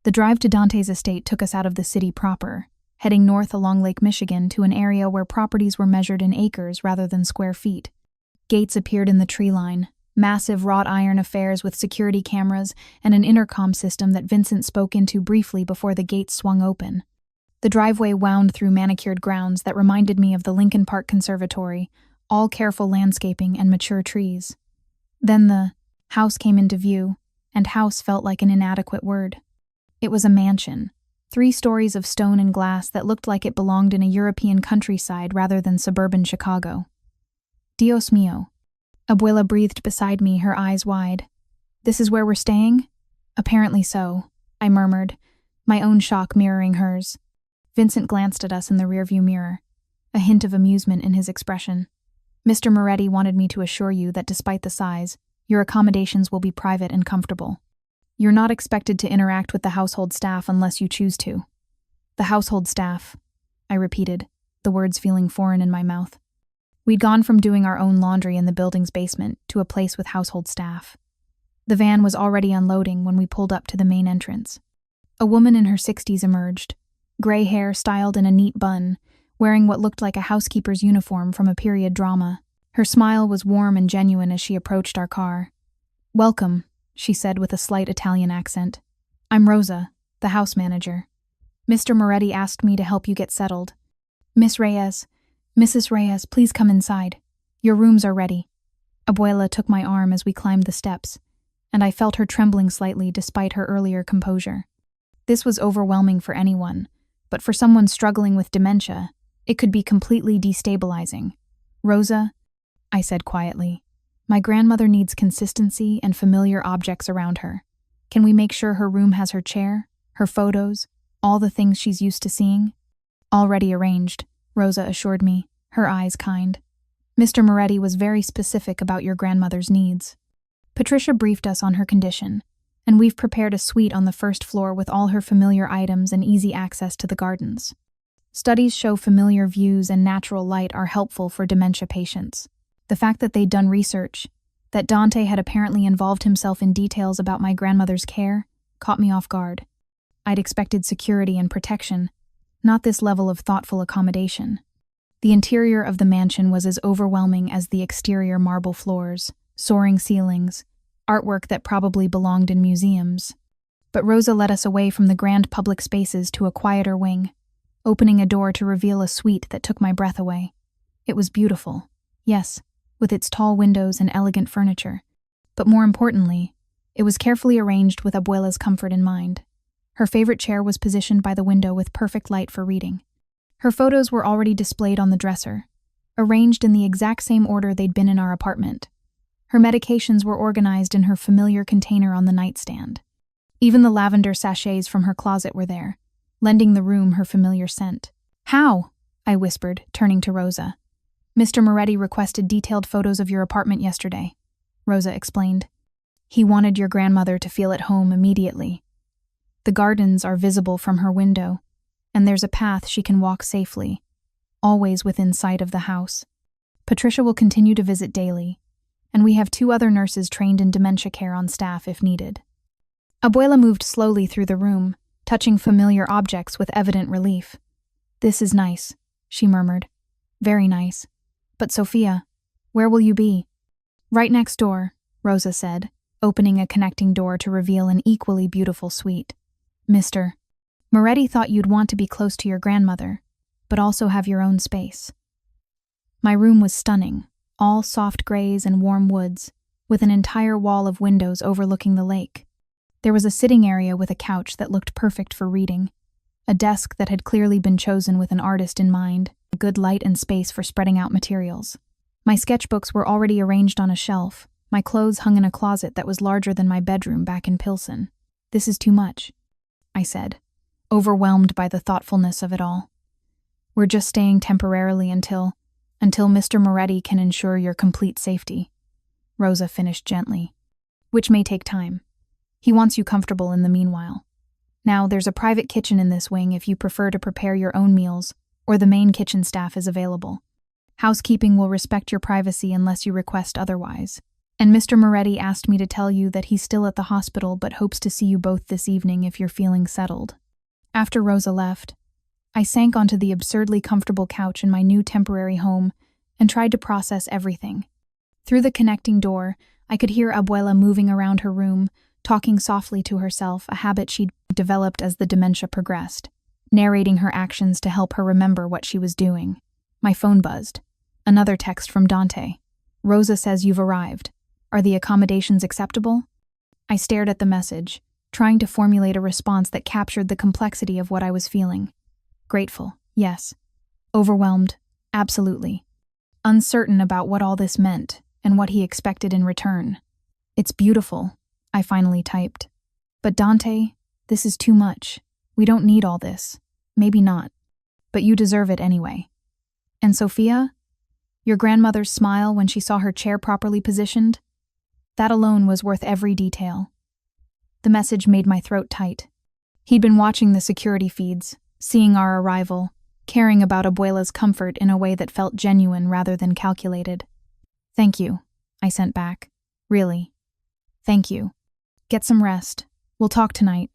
The drive to Dante's estate took us out of the city proper, heading north along Lake Michigan to an area where properties were measured in acres rather than square feet. Gates appeared in the tree line, massive wrought iron affairs with security cameras and an intercom system that Vincent spoke into briefly before the gates swung open. The driveway wound through manicured grounds that reminded me of the Lincoln Park Conservatory, all careful landscaping and mature trees. Then the house came into view, and house felt like an inadequate word. It was a mansion, 3 stories of stone and glass that looked like it belonged in a European countryside rather than suburban Chicago. "Dios mío." Abuela breathed beside me, her eyes wide. "This is where we're staying?" "Apparently so," I murmured, my own shock mirroring hers. Vincent glanced at us in the rearview mirror, a hint of amusement in his expression. "Mr. Moretti wanted me to assure you that despite the size, your accommodations will be private and comfortable. You're not expected to interact with the household staff unless you choose to." "The household staff," I repeated, the words feeling foreign in my mouth. We'd gone from doing our own laundry in the building's basement to a place with household staff. The van was already unloading when we pulled up to the main entrance. A woman in her 60s emerged, gray hair styled in a neat bun, wearing what looked like a housekeeper's uniform from a period drama. Her smile was warm and genuine as she approached our car. "Welcome," she said with a slight Italian accent. "I'm Rosa, the house manager. Mr. Moretti asked me to help you get settled. Mrs. Reyes, please come inside. Your rooms are ready." Abuela took my arm as we climbed the steps, and I felt her trembling slightly despite her earlier composure. This was overwhelming for anyone, but for someone struggling with dementia, it could be completely destabilizing. "Rosa," I said quietly, "my grandmother needs consistency and familiar objects around her. Can we make sure her room has her chair, her photos, all the things she's used to seeing?" "Already arranged," Rosa assured me, her eyes kind. "Mr. Moretti was very specific about your grandmother's needs." Patricia briefed us on her condition, and we've prepared a suite on the first floor with all her familiar items and easy access to the gardens. Studies show familiar views and natural light are helpful for dementia patients. The fact that they'd done research, that Dante had apparently involved himself in details about my grandmother's care, caught me off guard. I'd expected security and protection, not this level of thoughtful accommodation. The interior of the mansion was as overwhelming as the exterior: marble floors, soaring ceilings, artwork that probably belonged in museums. But Rosa led us away from the grand public spaces to a quieter wing, opening a door to reveal a suite that took my breath away. It was beautiful, yes, with its tall windows and elegant furniture. But more importantly, it was carefully arranged with Abuela's comfort in mind. Her favorite chair was positioned by the window with perfect light for reading. Her photos were already displayed on the dresser, arranged in the exact same order they'd been in our apartment. Her medications were organized in her familiar container on the nightstand. Even the lavender sachets from her closet were there, lending the room her familiar scent. "How?" I whispered, turning to Rosa. "Mr. Moretti requested detailed photos of your apartment yesterday," Rosa explained. "He wanted your grandmother to feel at home immediately. The gardens are visible from her window, and there's a path she can walk safely, always within sight of the house. Patricia will continue to visit daily, and we have 2 other nurses trained in dementia care on staff if needed." Abuela moved slowly through the room, touching familiar objects with evident relief. "This is nice," she murmured. "Very nice. But Sophia, where will you be?" "Right next door," Rosa said, opening a connecting door to reveal an equally beautiful suite. "Mr. Moretti thought you'd want to be close to your grandmother, but also have your own space." My room was stunning, all soft grays and warm woods, with an entire wall of windows overlooking the lake. There was a sitting area with a couch that looked perfect for reading, a desk that had clearly been chosen with an artist in mind, good light and space for spreading out materials. My sketchbooks were already arranged on a shelf, my clothes hung in a closet that was larger than my bedroom back in Pilsen. "This is too much," I said, overwhelmed by the thoughtfulness of it all. "We're just staying temporarily until Mr. Moretti can ensure your complete safety," Rosa finished gently. "Which may take time. He wants you comfortable in the meanwhile. Now, there's a private kitchen in this wing if you prefer to prepare your own meals, or the main kitchen staff is available. Housekeeping will respect your privacy unless you request otherwise. And Mr. Moretti asked me to tell you that he's still at the hospital but hopes to see you both this evening if you're feeling settled." After Rosa left, I sank onto the absurdly comfortable couch in my new temporary home and tried to process everything. Through the connecting door, I could hear Abuela moving around her room, talking softly to herself, a habit she'd developed as the dementia progressed, narrating her actions to help her remember what she was doing. My phone buzzed. Another text from Dante. "Rosa says you've arrived. Are the accommodations acceptable?" I stared at the message, trying to formulate a response that captured the complexity of what I was feeling. Grateful, yes. Overwhelmed, absolutely. Uncertain about what all this meant and what he expected in return. "It's beautiful," I finally typed. "But Dante, this is too much. We don't need all this. Maybe not. But you deserve it anyway. And Sophia? Your grandmother's smile when she saw her chair properly positioned? That alone was worth every detail." The message made my throat tight. He'd been watching the security feeds, seeing our arrival, caring about Abuela's comfort in a way that felt genuine rather than calculated. "Thank you," I sent back. "Really. Thank you. Get some rest. We'll talk tonight."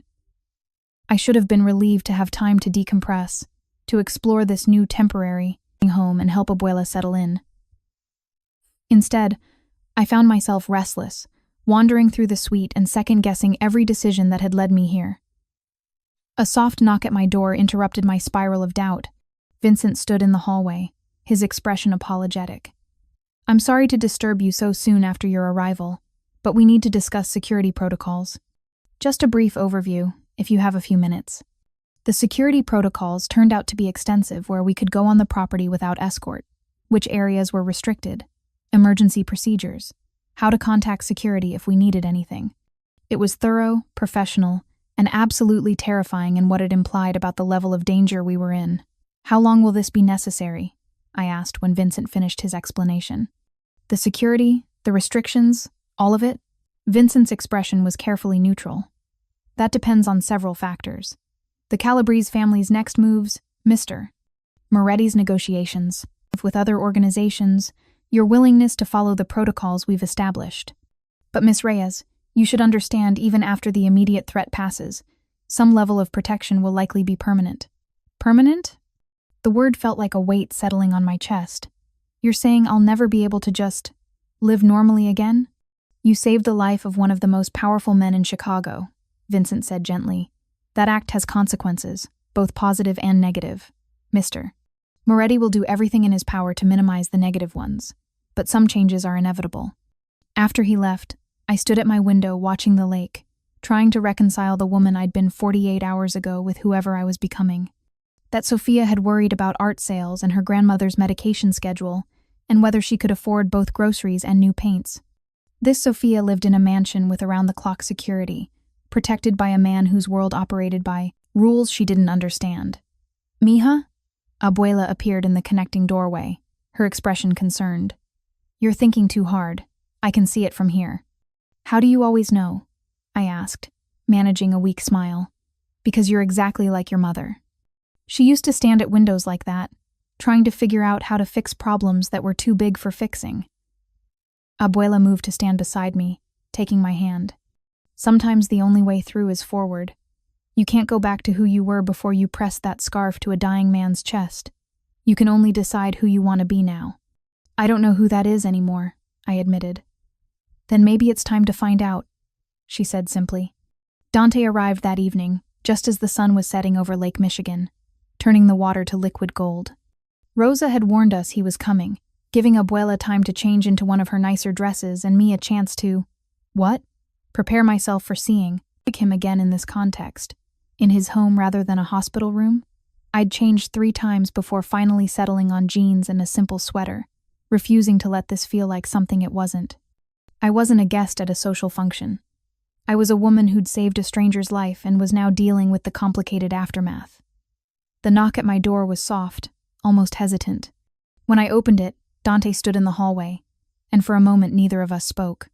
I should have been relieved to have time to decompress, to explore this new temporary home and help Abuela settle in. Instead, I found myself restless, wandering through the suite and second-guessing every decision that had led me here. A soft knock at my door interrupted my spiral of doubt. Vincent stood in the hallway, his expression apologetic. "I'm sorry to disturb you so soon after your arrival, but we need to discuss security protocols. Just a brief overview, if you have a few minutes." The security protocols turned out to be extensive, where we could go on the property without escort, which areas were restricted, emergency procedures, how to contact security if we needed anything. It was thorough, professional, and absolutely terrifying in what it implied about the level of danger we were in. "How long will this be necessary?" I asked when Vincent finished his explanation. "The security, the restrictions, all of it?" Vincent's expression was carefully neutral. "That depends on several factors. The Calabrese family's next moves, Mr. Moretti's negotiations with other organizations, your willingness to follow the protocols we've established. But Miss Reyes, you should understand even after the immediate threat passes, some level of protection will likely be permanent." "Permanent?" The word felt like a weight settling on my chest. "You're saying I'll never be able to just live normally again?" "You saved the life of one of the most powerful men in Chicago," Vincent said gently. "That act has consequences, both positive and negative. Mr. Moretti will do everything in his power to minimize the negative ones, but some changes are inevitable." After he left, I stood at my window watching the lake, trying to reconcile the woman I'd been 48 hours ago with whoever I was becoming. That Sophia had worried about art sales and her grandmother's medication schedule, and whether she could afford both groceries and new paints. This Sophia lived in a mansion with around-the-clock security, protected by a man whose world operated by rules she didn't understand. Mija? Abuela appeared in the connecting doorway, her expression concerned. You're thinking too hard. I can see it from here. How do you always know? I asked, managing a weak smile. Because you're exactly like your mother. She used to stand at windows like that, trying to figure out how to fix problems that were too big for fixing. Abuela moved to stand beside me, taking my hand. Sometimes the only way through is forward. You can't go back to who you were before you pressed that scarf to a dying man's chest. You can only decide who you want to be now. I don't know who that is anymore, I admitted. Then maybe it's time to find out, she said simply. Dante arrived that evening, just as the sun was setting over Lake Michigan, turning the water to liquid gold. Rosa had warned us he was coming, giving Abuela time to change into one of her nicer dresses and me a chance to, prepare myself for seeing him again in this context. In his home rather than a hospital room? I'd changed 3 times before finally settling on jeans and a simple sweater, refusing to let this feel like something it wasn't. I wasn't a guest at a social function. I was a woman who'd saved a stranger's life and was now dealing with the complicated aftermath. The knock at my door was soft, almost hesitant. When I opened it, Dante stood in the hallway, and for a moment neither of us spoke.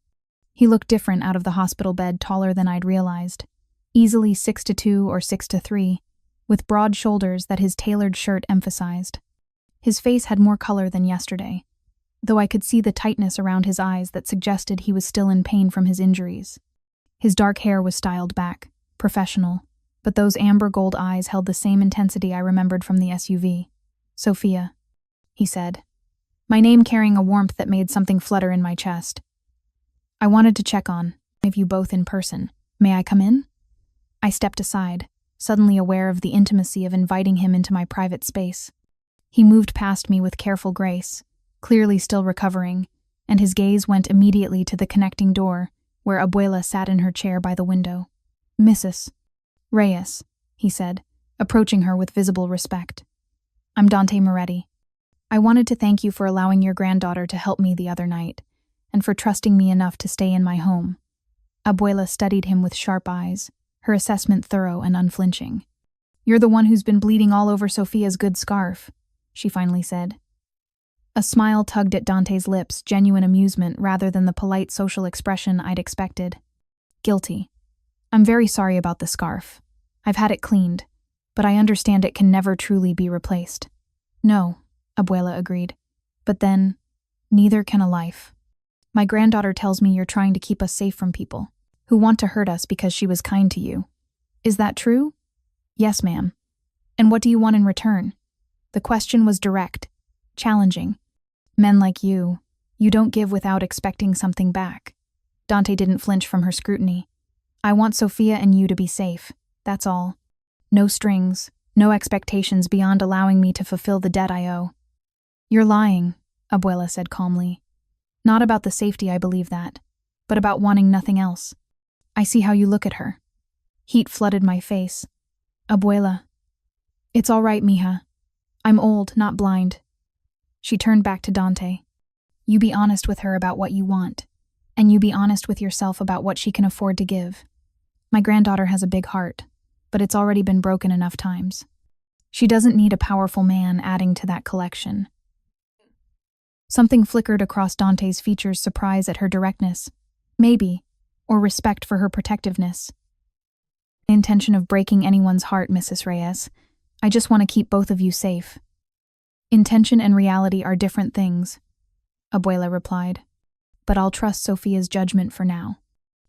He looked different out of the hospital bed, taller than I'd realized, easily 6'2" or 6'3", with broad shoulders that his tailored shirt emphasized. His face had more color than yesterday, though I could see the tightness around his eyes that suggested he was still in pain from his injuries. His dark hair was styled back, professional, but those amber gold eyes held the same intensity I remembered from the SUV. Sophia, he said, my name carrying a warmth that made something flutter in my chest. I wanted to check on you both in person. May I come in? I stepped aside, suddenly aware of the intimacy of inviting him into my private space. He moved past me with careful grace, clearly still recovering, and his gaze went immediately to the connecting door, where Abuela sat in her chair by the window. Mrs. Reyes, he said, approaching her with visible respect. I'm Dante Moretti. I wanted to thank you for allowing your granddaughter to help me the other night, and for trusting me enough to stay in my home. Abuela studied him with sharp eyes, her assessment thorough and unflinching. You're the one who's been bleeding all over Sophia's good scarf, she finally said. A smile tugged at Dante's lips, genuine amusement rather than the polite social expression I'd expected. Guilty. I'm very sorry about the scarf. I've had it cleaned, but I understand it can never truly be replaced. No, Abuela agreed. But then, neither can a life. My granddaughter tells me you're trying to keep us safe from people who want to hurt us because she was kind to you. Is that true? Yes, ma'am. And what do you want in return? The question was direct, challenging. Men like you don't give without expecting something back. Dante didn't flinch from her scrutiny. I want Sophia and you to be safe, that's all. No strings, no expectations beyond allowing me to fulfill the debt I owe. You're lying, Abuela said calmly. Not about the safety, I believe that, but about wanting nothing else. I see how you look at her. Heat flooded my face. Abuela. It's all right, mija. I'm old, not blind. She turned back to Dante. You be honest with her about what you want, and you be honest with yourself about what she can afford to give. My granddaughter has a big heart, but it's already been broken enough times. She doesn't need a powerful man adding to that collection. Something flickered across Dante's features, surprise at her directness. Maybe, or respect for her protectiveness. The intention of breaking anyone's heart, Mrs. Reyes. I just want to keep both of you safe. Intention and reality are different things, Abuela replied. But I'll trust Sophia's judgment for now.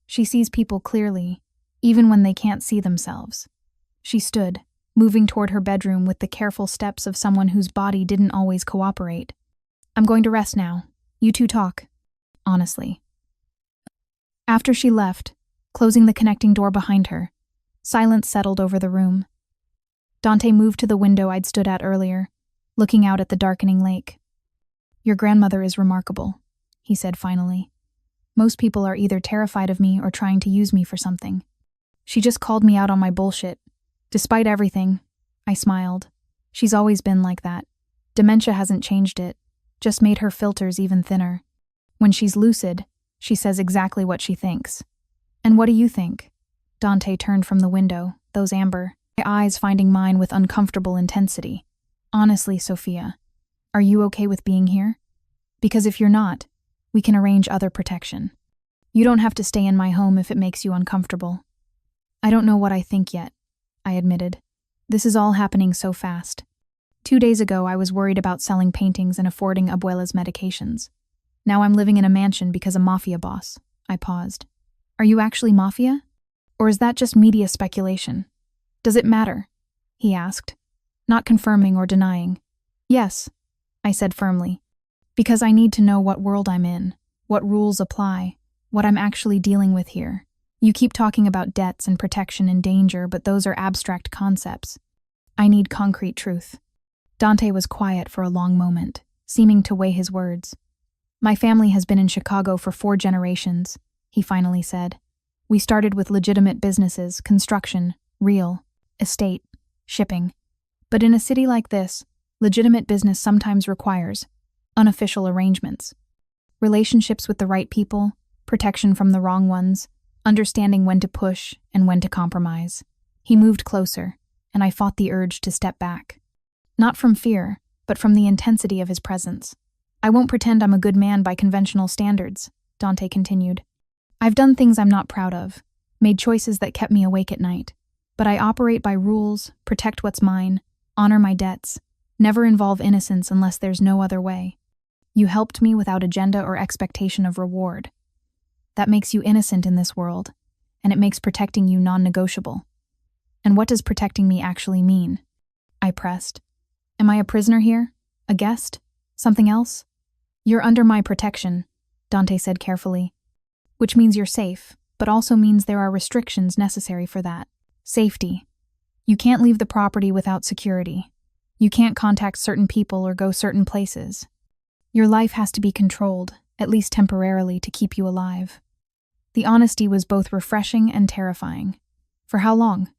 She sees people clearly, even when they can't see themselves. She stood, moving toward her bedroom with the careful steps of someone whose body didn't always cooperate. I'm going to rest now. You two talk. Honestly. After she left, closing the connecting door behind her, silence settled over the room. Dante moved to the window I'd stood at earlier, looking out at the darkening lake. Your grandmother is remarkable, he said finally. Most people are either terrified of me or trying to use me for something. She just called me out on my bullshit. Despite everything, I smiled. She's always been like that. Dementia hasn't changed it, just made her filters even thinner. When she's lucid, She says exactly what she thinks. And what do you think? Dante turned from the window, those amber eyes finding mine with uncomfortable intensity. Honestly, Sophia, are you okay with being here? Because if you're not, we can arrange other protection. You don't have to stay in my home if it makes you uncomfortable. I don't know what I think yet, I admitted. This is all happening so fast. 2 days ago, I was worried about selling paintings and affording Abuela's medications. Now I'm living in a mansion because a Mafia boss. I paused. Are you actually Mafia? Or is that just media speculation? Does it matter? He asked, not confirming or denying. Yes, I said firmly. Because I need to know what world I'm in, what rules apply, what I'm actually dealing with here. You keep talking about debts and protection and danger, but those are abstract concepts. I need concrete truth. Dante was quiet for a long moment, seeming to weigh his words. My family has been in Chicago for 4 generations, he finally said. We started with legitimate businesses, construction, real estate, shipping. But in a city like this, legitimate business sometimes requires unofficial arrangements. Relationships with the right people, protection from the wrong ones, understanding when to push and when to compromise. He moved closer, and I fought the urge to step back. Not from fear, but from the intensity of his presence. I won't pretend I'm a good man by conventional standards, Dante continued. I've done things I'm not proud of, made choices that kept me awake at night. But I operate by rules, protect what's mine, honor my debts, never involve innocence unless there's no other way. You helped me without agenda or expectation of reward. That makes you innocent in this world, and it makes protecting you non-negotiable. And what does protecting me actually mean? I pressed. Am I a prisoner here? A guest? Something else? You're under my protection, Dante said carefully. Which means you're safe, but also means there are restrictions necessary for that. Safety. You can't leave the property without security. You can't contact certain people or go certain places. Your life has to be controlled, at least temporarily, to keep you alive. The honesty was both refreshing and terrifying. For how long?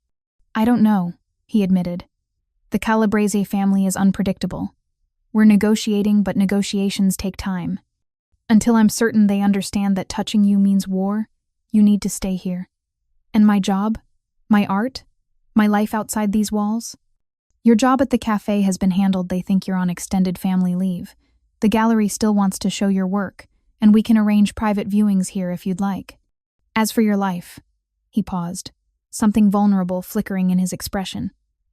I don't know, he admitted. The Calabrese family is unpredictable. We're negotiating, but negotiations take time. Until I'm certain they understand that touching you means war, you need to stay here. And my job? My art? My life outside these walls? Your job at the café has been handled. They think you're on extended family leave. The gallery still wants to show your work, and we can arrange private viewings here if you'd like. As for your life, he paused, something vulnerable flickering in his expression.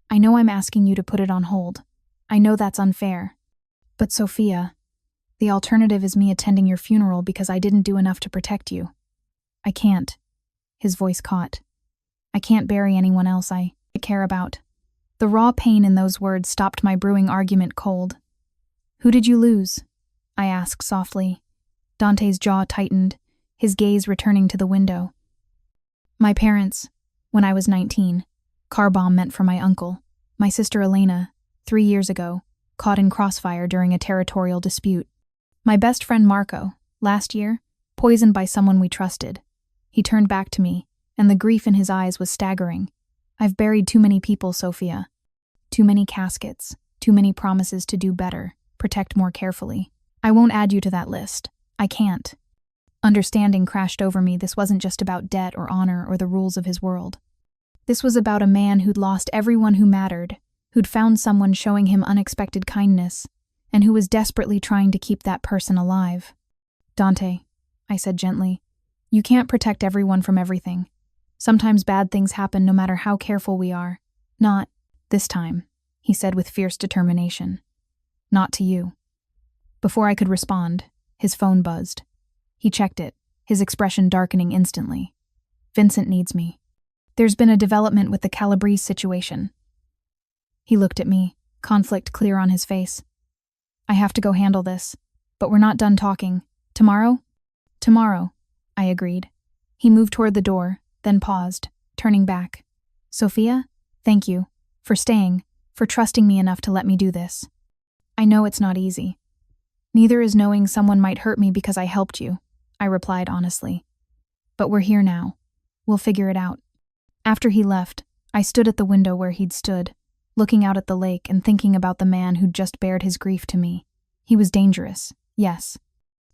I know I'm asking you to put it on hold. I know that's unfair. But Sophia, the alternative is me attending your funeral because I didn't do enough to protect you. I can't. His voice caught. I can't bury anyone else I care about. The raw pain in those words stopped my brewing argument cold. Who did you lose? I asked softly. Dante's jaw tightened, his gaze returning to the window. My parents, when I was 19. Car bomb meant for my uncle. My sister Elena, 3 years ago, caught in crossfire during a territorial dispute. My best friend Marco, last year, poisoned by someone we trusted. He turned back to me, and the grief in his eyes was staggering. I've buried too many people, Sophia. Too many caskets, too many promises to do better, protect more carefully. I won't add you to that list. I can't. Understanding crashed over me. This wasn't just about debt or honor or the rules of his world. This was about a man who'd lost everyone who mattered, who'd found someone showing him unexpected kindness, and who was desperately trying to keep that person alive. Dante, I said gently, you can't protect everyone from everything. Sometimes bad things happen no matter how careful we are. Not this time, he said with fierce determination. Not to you. Before I could respond, his phone buzzed. He checked it, his expression darkening instantly. Vincent needs me. There's been a development with the Calabrese situation. He looked at me, conflict clear on his face. I have to go handle this, but we're not done talking. Tomorrow? Tomorrow, I agreed. He moved toward the door, then paused, turning back. Sophia, thank you, for staying, for trusting me enough to let me do this. I know it's not easy. Neither is knowing someone might hurt me because I helped you, I replied honestly. But we're here now. We'll figure it out. After he left, I stood at the window where he'd stood, looking out at the lake and thinking about the man who'd just bared his grief to me. He was dangerous, yes.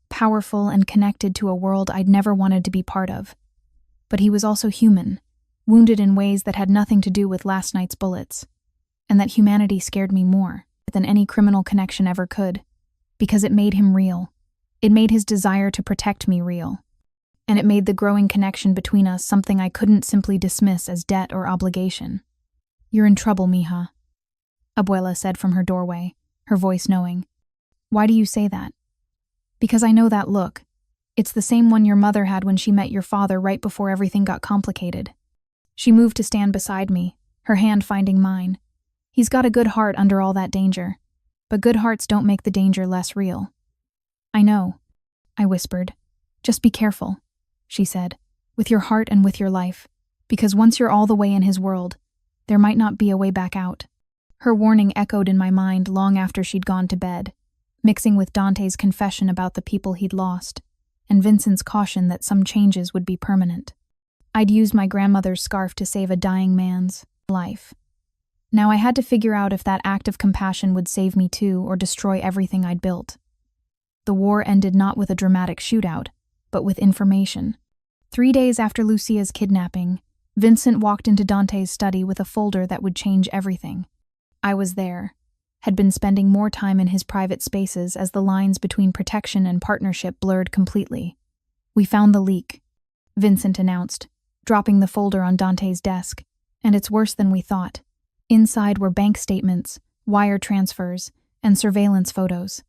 powerful and connected to a world I'd never wanted to be part of. But he was also human, wounded in ways that had nothing to do with last night's bullets. And that humanity scared me more than any criminal connection ever could, because it made him real. It made his desire to protect me real. And it made the growing connection between us something I couldn't simply dismiss as debt or obligation. "You're in trouble, mija," Abuela said from her doorway, her voice knowing. "Why do you say that?" "Because I know that look. It's the same one your mother had when she met your father right before everything got complicated." She moved to stand beside me, her hand finding mine. "He's got a good heart under all that danger, but good hearts don't make the danger less real." "I know," I whispered. "Just be careful," she said, "with your heart and with your life, because once you're all the way in his world, there might not be a way back out." Her warning echoed in my mind long after she'd gone to bed, mixing with Dante's confession about the people he'd lost, and Vincent's caution that some changes would be permanent. I'd used my grandmother's scarf to save a dying man's life. Now I had to figure out if that act of compassion would save me too or destroy everything I'd built. The war ended not with a dramatic shootout, but with information. 3 days after Lucia's kidnapping, Vincent walked into Dante's study with a folder that would change everything. I was there, had been spending more time in his private spaces as the lines between protection and partnership blurred completely. "We found the leak," Vincent announced, dropping the folder on Dante's desk, "and it's worse than we thought. Inside were bank statements, wire transfers, and surveillance photos.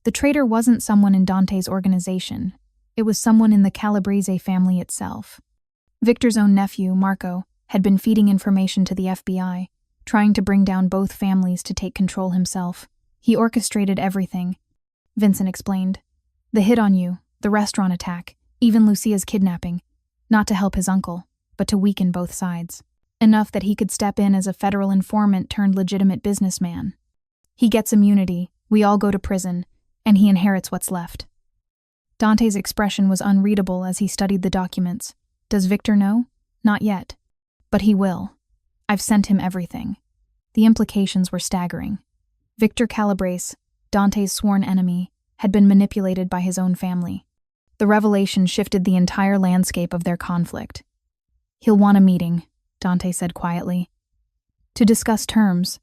The traitor wasn't someone in Dante's organization. It was someone in the Calabrese family itself. Victor's own nephew, Marco, had been feeding information to the FBI, trying to bring down both families to take control himself. He orchestrated everything," Vincent explained. "The hit on you, the restaurant attack, even Lucia's kidnapping. Not to help his uncle, but to weaken both sides. Enough that he could step in as a federal informant turned legitimate businessman. He gets immunity, we all go to prison, and he inherits what's left." Dante's expression was unreadable as he studied the documents. "Does Victor know? Not yet. But he will. I've sent him everything." The implications were staggering. Victor Calabrese, Dante's sworn enemy, had been manipulated by his own family. The revelation shifted the entire landscape of their conflict. "He'll want a meeting," Dante said quietly. "To discuss terms."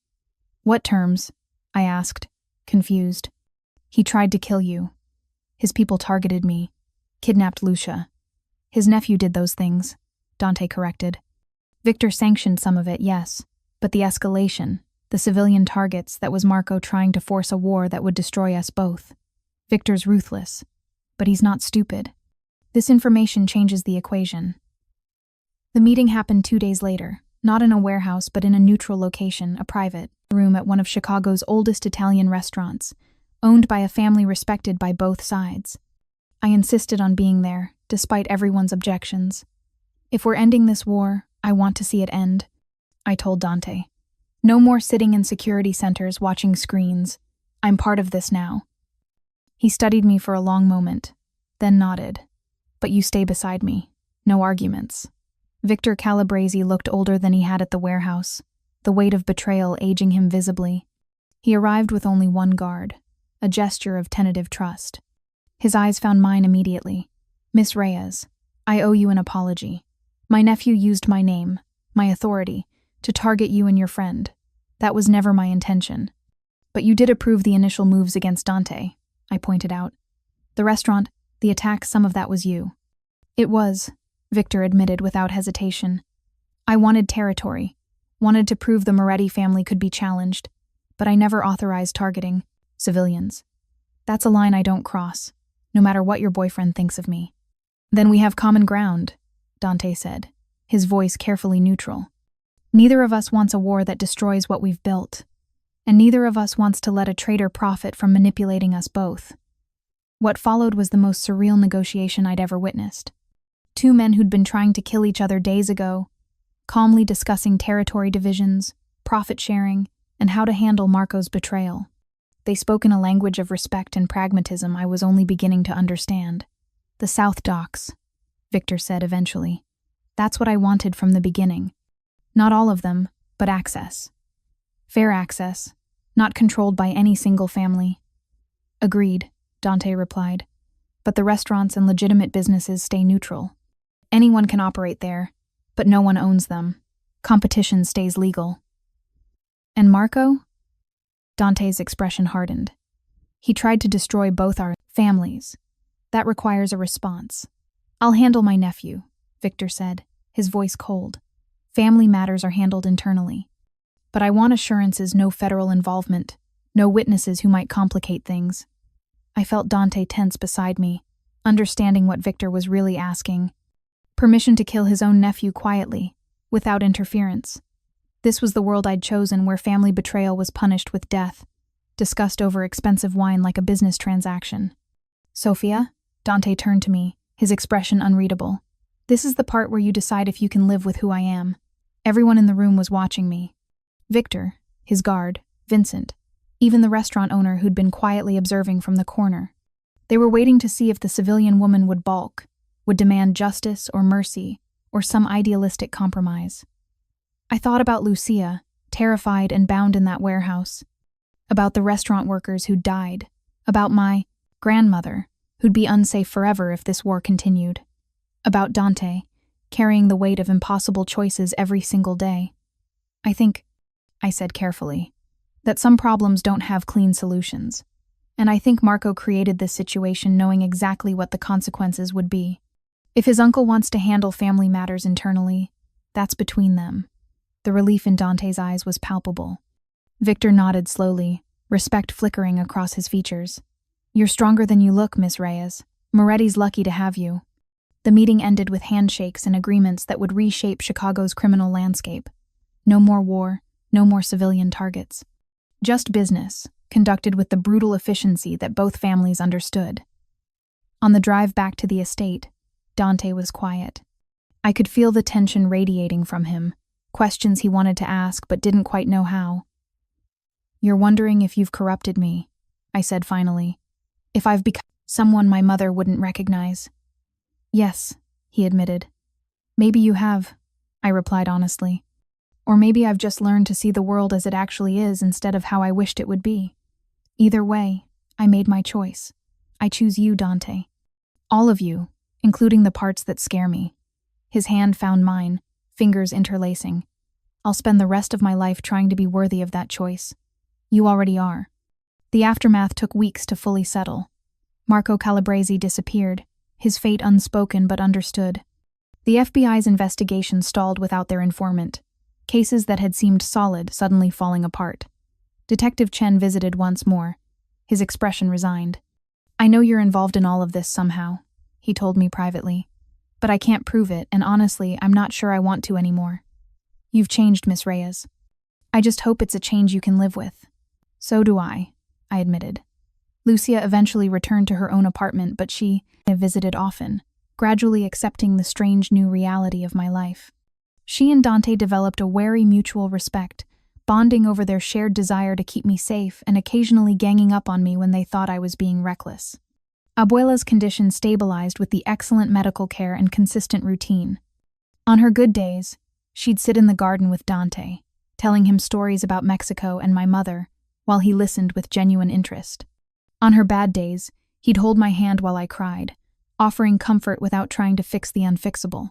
"What terms?" I asked, confused. "He tried to kill you. His people targeted me, kidnapped Lucia. His nephew did those things," Dante corrected. "Victor sanctioned some of it, yes, but the escalation, the civilian targets, that was Marco trying to force a war that would destroy us both. Victor's ruthless, but he's not stupid. This information changes the equation." The meeting happened 2 days later, not in a warehouse but in a neutral location, a private room at one of Chicago's oldest Italian restaurants, owned by a family respected by both sides. I insisted on being there, despite everyone's objections. "If we're ending this war, I want to see it end," I told Dante. "No more sitting in security centers watching screens. I'm part of this now." He studied me for a long moment, then nodded. "But you stay beside me. No arguments." Victor Calabrese looked older than he had at the warehouse, the weight of betrayal aging him visibly. He arrived with only one guard, a gesture of tentative trust. His eyes found mine immediately. "Miss Reyes, I owe you an apology. My nephew used my name, my authority, to target you and your friend. That was never my intention. But you did approve the initial moves against Dante," I pointed out. "The restaurant, the attack, some of that was you." "It was," Victor admitted without hesitation. "I wanted territory, wanted to prove the Moretti family could be challenged, but I never authorized targeting civilians. That's a line I don't cross, no matter what your boyfriend thinks of me." "Then we have common ground," Dante said, his voice carefully neutral. "Neither of us wants a war that destroys what we've built, and neither of us wants to let a traitor profit from manipulating us both." What followed was the most surreal negotiation I'd ever witnessed. 2 men who'd been trying to kill each other days ago, calmly discussing territory divisions, profit sharing, and how to handle Marco's betrayal. They spoke in a language of respect and pragmatism I was only beginning to understand. "The South Docks," Victor said eventually. "That's what I wanted from the beginning. Not all of them, but access. Fair access, not controlled by any single family." "Agreed," Dante replied. but the restaurants and legitimate businesses stay neutral. Anyone can operate there, but no one owns them. Competition stays legal. And Marco? Dante's expression hardened. He tried to destroy both our families. That requires a response. I'll handle my nephew, Victor said, his voice cold. Family matters are handled internally. But I want assurances, no federal involvement, no witnesses who might complicate things. I felt Dante tense beside me, understanding what Victor was really asking. Permission to kill his own nephew quietly, without interference. This was the world I'd chosen, where family betrayal was punished with death, discussed over expensive wine like a business transaction. Sophia? Dante turned to me, his expression unreadable. This is the part where you decide if you can live with who I am. Everyone in the room was watching me. Victor, his guard, Vincent, even the restaurant owner who'd been quietly observing from the corner. They were waiting to see if the civilian woman would balk, would demand justice or mercy, or some idealistic compromise. I thought about Lucia, terrified and bound in that warehouse, about the restaurant workers who'd died, about my grandmother, who'd be unsafe forever if this war continued, about Dante, carrying the weight of impossible choices every single day. I think, I said carefully, that some problems don't have clean solutions, and I think Marco created this situation knowing exactly what the consequences would be. If his uncle wants to handle family matters internally, that's between them. The relief in Dante's eyes was palpable. Victor nodded slowly, respect flickering across his features. You're stronger than you look, Miss Reyes. Moretti's lucky to have you. The meeting ended with handshakes and agreements that would reshape Chicago's criminal landscape. No more war, no more civilian targets. Just business, conducted with the brutal efficiency that both families understood. On the drive back to the estate, Dante was quiet. I could feel the tension radiating from him, questions he wanted to ask but didn't quite know how. You're wondering if you've corrupted me, I said finally. If I've become someone my mother wouldn't recognize. Yes, he admitted. Maybe you have, I replied honestly. Or maybe I've just learned to see the world as it actually is instead of how I wished it would be. Either way, I made my choice. I choose you, Dante. All of you, including the parts that scare me. His hand found mine, fingers interlacing. I'll spend the rest of my life trying to be worthy of that choice. You already are. The aftermath took weeks to fully settle. Marco Calabrese disappeared, his fate unspoken but understood. The FBI's investigation stalled without their informant, cases that had seemed solid suddenly falling apart. Detective Chen visited once more, his expression resigned. I know you're involved in all of this somehow, he told me privately. But I can't prove it, and honestly, I'm not sure I want to anymore. You've changed, Miss Reyes. I just hope it's a change you can live with. So do I admitted. Lucia eventually returned to her own apartment, but she visited often, gradually accepting the strange new reality of my life. She and Dante developed a wary mutual respect, bonding over their shared desire to keep me safe and occasionally ganging up on me when they thought I was being reckless. Abuela's condition stabilized with the excellent medical care and consistent routine. On her good days, she'd sit in the garden with Dante, telling him stories about Mexico and my mother, while he listened with genuine interest. On her bad days, he'd hold my hand while I cried, offering comfort without trying to fix the unfixable.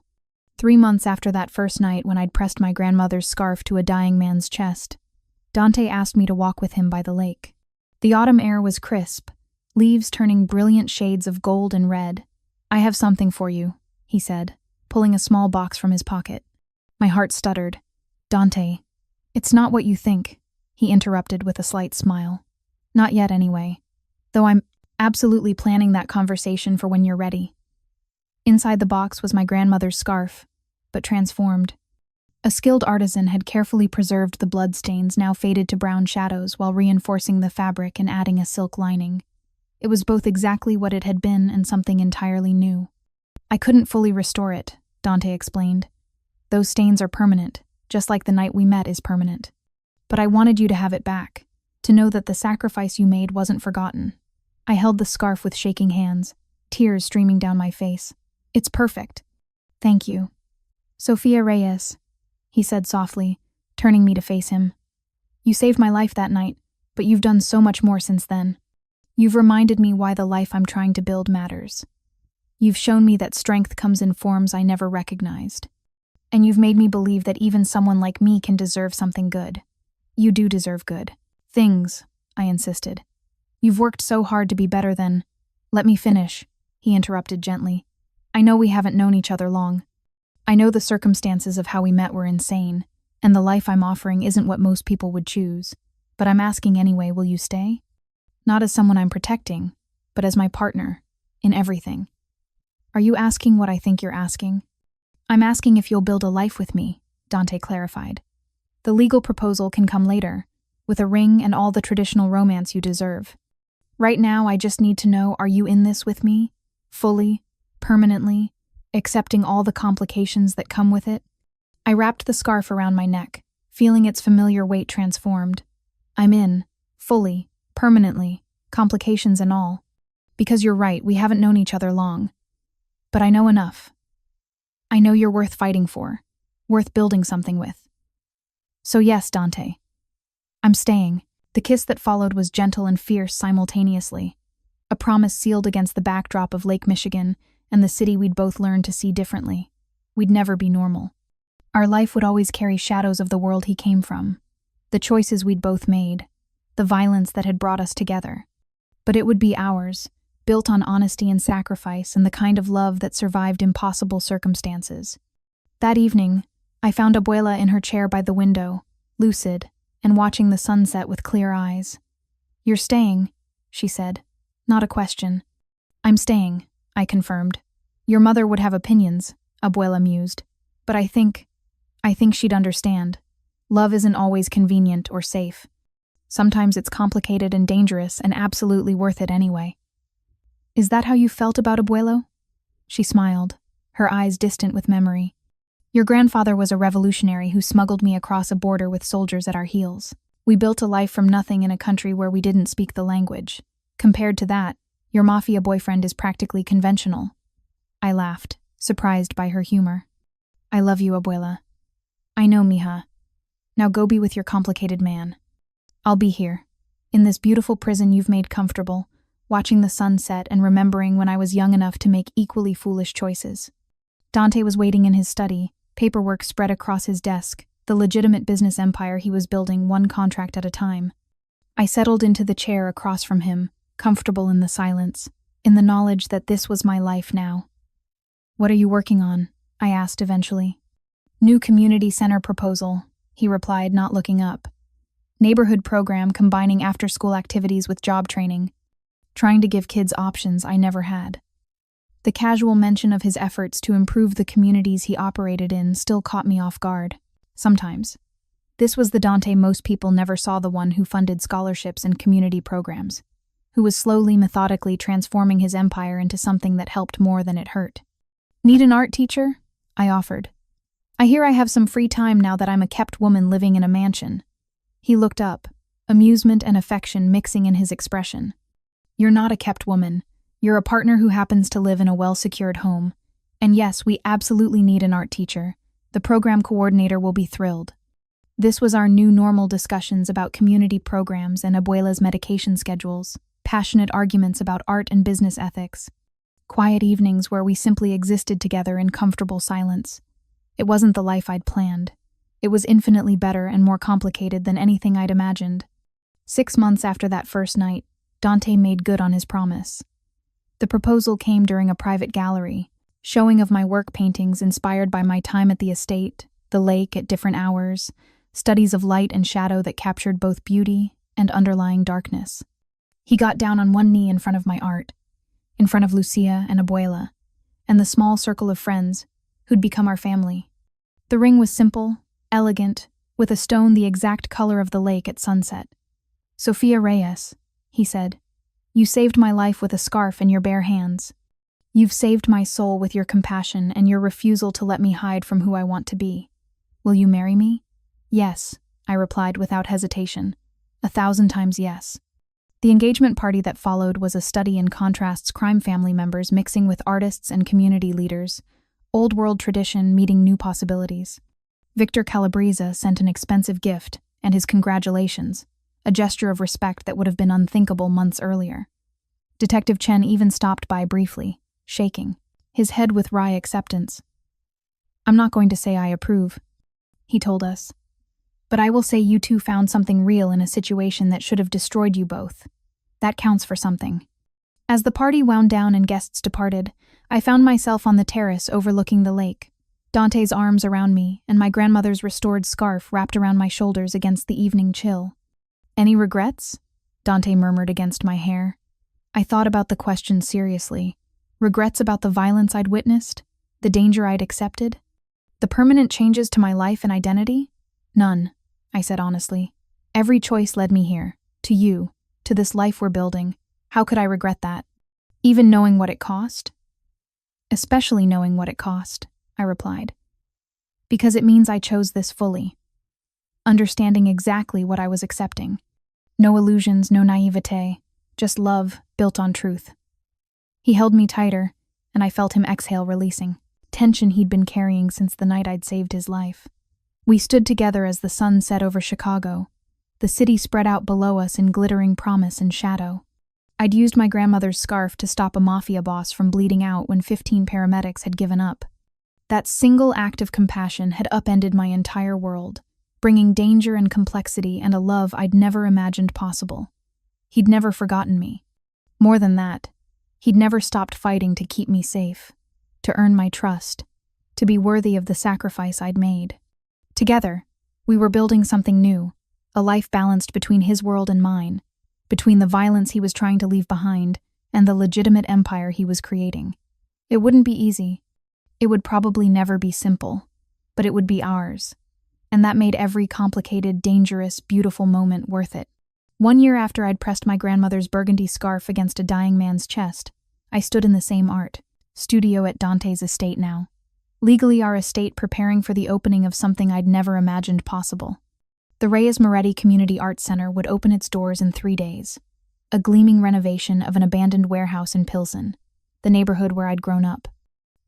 3 months after that first night when I'd pressed my grandmother's scarf to a dying man's chest, Dante asked me to walk with him by the lake. The autumn air was crisp, leaves turning brilliant shades of gold and red. I have something for you, he said, pulling a small box from his pocket. My heart stuttered. Dante, it's not what you think, he interrupted with a slight smile. Not yet, anyway. Though I'm absolutely planning that conversation for when you're ready. Inside the box was my grandmother's scarf, but transformed. A skilled artisan had carefully preserved the bloodstains, now faded to brown shadows, while reinforcing the fabric and adding a silk lining. It was both exactly what it had been and something entirely new. I couldn't fully restore it, Dante explained. Those stains are permanent, just like the night we met is permanent. But I wanted you to have it back, to know that the sacrifice you made wasn't forgotten. I held the scarf with shaking hands, tears streaming down my face. It's perfect. Thank you. Sophia Reyes, he said softly, turning me to face him. You saved my life that night, but you've done so much more since then. You've reminded me why the life I'm trying to build matters. You've shown me that strength comes in forms I never recognized. And you've made me believe that even someone like me can deserve something good. You do deserve good. Things, I insisted. You've worked so hard to be better than— Let me finish, he interrupted gently. I know we haven't known each other long. I know the circumstances of how we met were insane, and the life I'm offering isn't what most people would choose. But I'm asking anyway, will you stay? Not as someone I'm protecting, but as my partner, in everything. Are you asking what I think you're asking? I'm asking if you'll build a life with me, Dante clarified. The legal proposal can come later, with a ring and all the traditional romance you deserve. Right now, I just need to know, are you in this with me? Fully, permanently, accepting all the complications that come with it? I wrapped the scarf around my neck, feeling its familiar weight transformed. I'm in, fully, permanently, complications and all. Because you're right, we haven't known each other long. But I know enough. I know you're worth fighting for, worth building something with. So yes, Dante. I'm staying. The kiss that followed was gentle and fierce simultaneously. A promise sealed against the backdrop of Lake Michigan and the city we'd both learned to see differently. We'd never be normal. Our life would always carry shadows of the world he came from, the choices we'd both made, the violence that had brought us together. But it would be ours, built on honesty and sacrifice and the kind of love that survived impossible circumstances. That evening, I found Abuela in her chair by the window, lucid, and watching the sunset with clear eyes. You're staying, she said. Not a question. I'm staying, I confirmed. Your mother would have opinions, Abuela mused. But I think she'd understand. Love isn't always convenient or safe. Sometimes it's complicated and dangerous and absolutely worth it anyway. Is that how you felt about Abuelo? She smiled, her eyes distant with memory. Your grandfather was a revolutionary who smuggled me across a border with soldiers at our heels. We built a life from nothing in a country where we didn't speak the language. Compared to that, your Mafia boyfriend is practically conventional. I laughed, surprised by her humor. I love you, Abuela. I know, mija. Now go be with your complicated man. I'll be here, in this beautiful prison you've made comfortable, watching the sun set and remembering when I was young enough to make equally foolish choices. Dante was waiting in his study, paperwork spread across his desk, the legitimate business empire he was building one contract at a time. I settled into the chair across from him, comfortable in the silence, in the knowledge that this was my life now. What are you working on? I asked eventually. New community center proposal, he replied, not looking up. Neighborhood program combining after-school activities with job training, trying to give kids options I never had. The casual mention of his efforts to improve the communities he operated in still caught me off guard. Sometimes. This was the Dante most people never saw, the one who funded scholarships and community programs, who was slowly, methodically transforming his empire into something that helped more than it hurt. Need an art teacher? I offered. I hear I have some free time now that I'm a kept woman living in a mansion. He looked up, amusement and affection mixing in his expression. You're not a kept woman. You're a partner who happens to live in a well-secured home. And yes, we absolutely need an art teacher. The program coordinator will be thrilled. This was our new normal discussions about community programs and Abuela's medication schedules, passionate arguments about art and business ethics, quiet evenings where we simply existed together in comfortable silence. It wasn't the life I'd planned. It was infinitely better and more complicated than anything I'd imagined. 6 months after that first night, Dante made good on his promise. The proposal came during a private gallery, showing of my work paintings inspired by my time at the estate, the lake at different hours, studies of light and shadow that captured both beauty and underlying darkness. He got down on one knee in front of my art, in front of Lucia and Abuela, and the small circle of friends who'd become our family. The ring was simple, elegant, with a stone the exact color of the lake at sunset. Sofia Reyes, he said, you saved my life with a scarf in your bare hands. You've saved my soul with your compassion and your refusal to let me hide from who I want to be. Will you marry me? Yes, I replied without hesitation. 1,000 times yes. The engagement party that followed was a study in contrasts, crime family members mixing with artists and community leaders, old world tradition meeting new possibilities. Victor Calabresa sent an expensive gift and his congratulations, a gesture of respect that would have been unthinkable months earlier. Detective Chen even stopped by briefly, shaking, his head with wry acceptance. "I'm not going to say I approve," he told us. "But I will say you two found something real in a situation that should have destroyed you both. That counts for something." As the party wound down and guests departed, I found myself on the terrace overlooking the lake, Dante's arms around me and my grandmother's restored scarf wrapped around my shoulders against the evening chill. "Any regrets?" Dante murmured against my hair. I thought about the question seriously. Regrets about the violence I'd witnessed? The danger I'd accepted? The permanent changes to my life and identity? None, I said honestly. Every choice led me here, to you, to this life we're building. How could I regret that? Even knowing what it cost? Especially knowing what it cost, I replied. Because it means I chose this fully. Understanding exactly what I was accepting. No illusions, no naivete, just love built on truth. He held me tighter, and I felt him exhale, releasing tension he'd been carrying since the night I'd saved his life. We stood together as the sun set over Chicago. The city spread out below us in glittering promise and shadow. I'd used my grandmother's scarf to stop a Mafia boss from bleeding out when 15 paramedics had given up. That single act of compassion had upended my entire world, bringing danger and complexity and a love I'd never imagined possible. He'd never forgotten me. More than that, he'd never stopped fighting to keep me safe, to earn my trust, to be worthy of the sacrifice I'd made. Together, we were building something new, a life balanced between his world and mine, between the violence he was trying to leave behind and the legitimate empire he was creating. It wouldn't be easy. It would probably never be simple, but it would be ours. And that made every complicated, dangerous, beautiful moment worth it. 1 year after I'd pressed my grandmother's burgundy scarf against a dying man's chest, I stood in the same art studio at Dante's estate now. Legally our estate preparing for the opening of something I'd never imagined possible. The Reyes Moretti Community Arts Center would open its doors in 3 days. A gleaming renovation of an abandoned warehouse in Pilsen, the neighborhood where I'd grown up.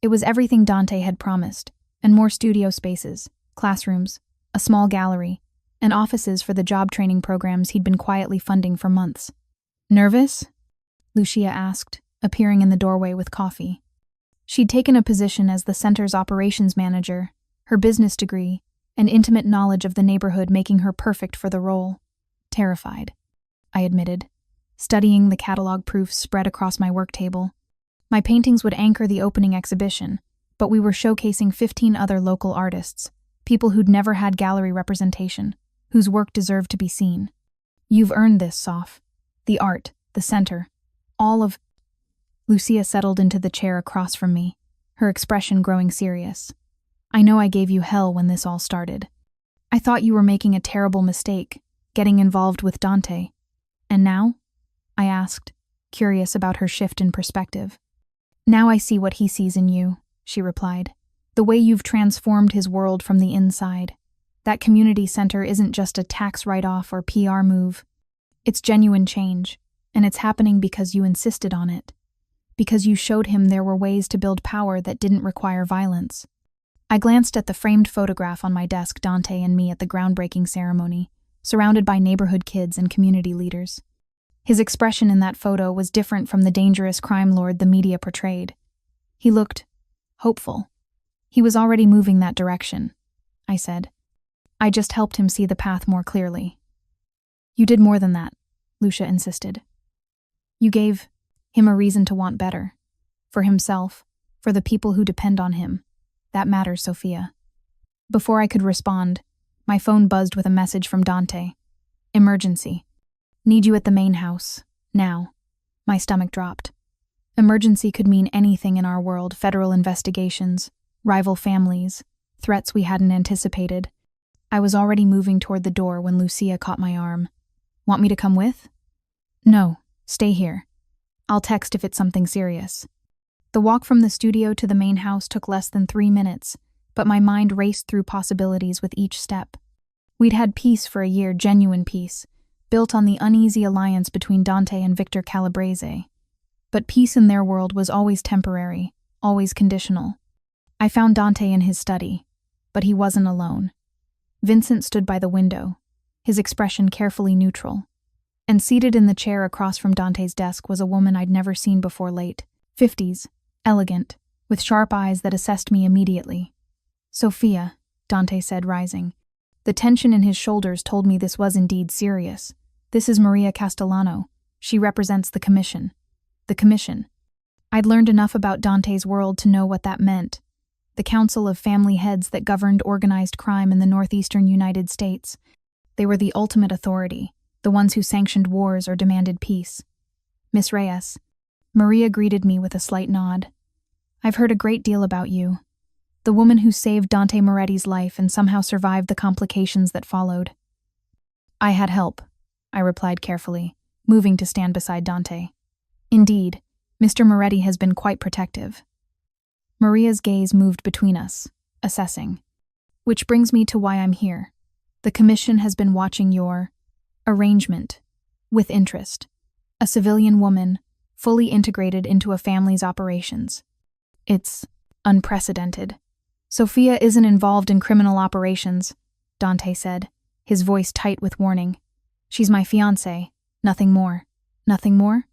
It was everything Dante had promised, and more studio spaces, classrooms, a small gallery, and offices for the job training programs he'd been quietly funding for months. "Nervous?" Lucia asked, appearing in the doorway with coffee. She'd taken a position as the center's operations manager, her business degree, and intimate knowledge of the neighborhood making her perfect for the role. "Terrified," I admitted, studying the catalog proofs spread across my work table. My paintings would anchor the opening exhibition, but we were showcasing 15 other local artists, people who'd never had gallery representation, whose work deserved to be seen. "You've earned this, Soph. The art, the center, all of..." Lucia settled into the chair across from me, her expression growing serious. "I know I gave you hell when this all started. I thought you were making a terrible mistake, getting involved with Dante. And now?" I asked, curious about her shift in perspective. "Now I see what he sees in you," she replied. "The way you've transformed his world from the inside. That community center isn't just a tax write-off or PR move. It's genuine change, and it's happening because you insisted on it. Because you showed him there were ways to build power that didn't require violence." I glanced at the framed photograph on my desk, Dante and me at the groundbreaking ceremony, surrounded by neighborhood kids and community leaders. His expression in that photo was different from the dangerous crime lord the media portrayed. He looked hopeful. He was already moving that direction, I said. I just helped him see the path more clearly. "You did more than that," Lucia insisted. "You gave him a reason to want better. For himself, for the people who depend on him. That matters, Sophia." Before I could respond, my phone buzzed with a message from Dante. "Emergency. Need you at the main house. Now." My stomach dropped. Emergency could mean anything in our world: federal investigations, rival families, threats we hadn't anticipated. I was already moving toward the door when Lucia caught my arm. "Want me to come with?" "No, stay here. I'll text if it's something serious." The walk from the studio to the main house took less than 3 minutes, but my mind raced through possibilities with each step. We'd had peace for a year, genuine peace, built on the uneasy alliance between Dante and Victor Calabrese. But peace in their world was always temporary, always conditional. I found Dante in his study, but he wasn't alone. Vincent stood by the window, his expression carefully neutral. And seated in the chair across from Dante's desk was a woman I'd never seen before, late 50s, elegant, with sharp eyes that assessed me immediately. "Sophia," Dante said, rising. The tension in his shoulders told me this was indeed serious. "This is Maria Castellano. She represents the Commission." The Commission. I'd learned enough about Dante's world to know what that meant. The Council of Family Heads that governed organized crime in the northeastern United States. They were the ultimate authority, the ones who sanctioned wars or demanded peace. "Miss Reyes." Maria greeted me with a slight nod. "I've heard a great deal about you. The woman who saved Dante Moretti's life and somehow survived the complications that followed." "I had help," I replied carefully, moving to stand beside Dante. "Indeed, Mr. Moretti has been quite protective." Maria's gaze moved between us, assessing. "Which brings me to why I'm here. The Commission has been watching your arrangement with interest. A civilian woman, fully integrated into a family's operations. It's unprecedented." "Sophia isn't involved in criminal operations," Dante said, his voice tight with warning. "She's my fiancée, nothing more." "Nothing more?"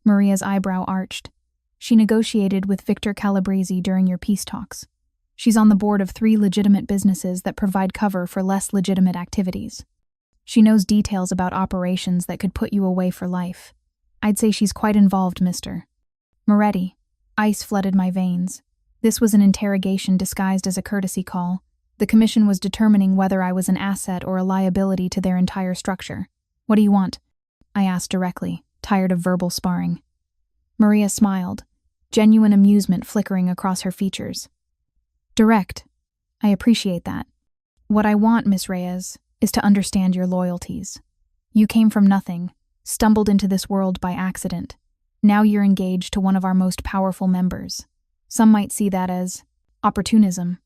Maria's eyebrow arched. "She negotiated with Victor Calabrese during your peace talks. She's on the board of 3 legitimate businesses that provide cover for less legitimate activities. She knows details about operations that could put you away for life. I'd say she's quite involved, Mr. Moretti." Ice flooded my veins. This was an interrogation disguised as a courtesy call. The Commission was determining whether I was an asset or a liability to their entire structure. "What do you want?" I asked directly, tired of verbal sparring. Maria smiled, genuine amusement flickering across her features. "Direct. I appreciate that. What I want, Miss Reyes, is to understand your loyalties. You came from nothing, stumbled into this world by accident. Now you're engaged to one of our most powerful members. Some might see that as opportunism.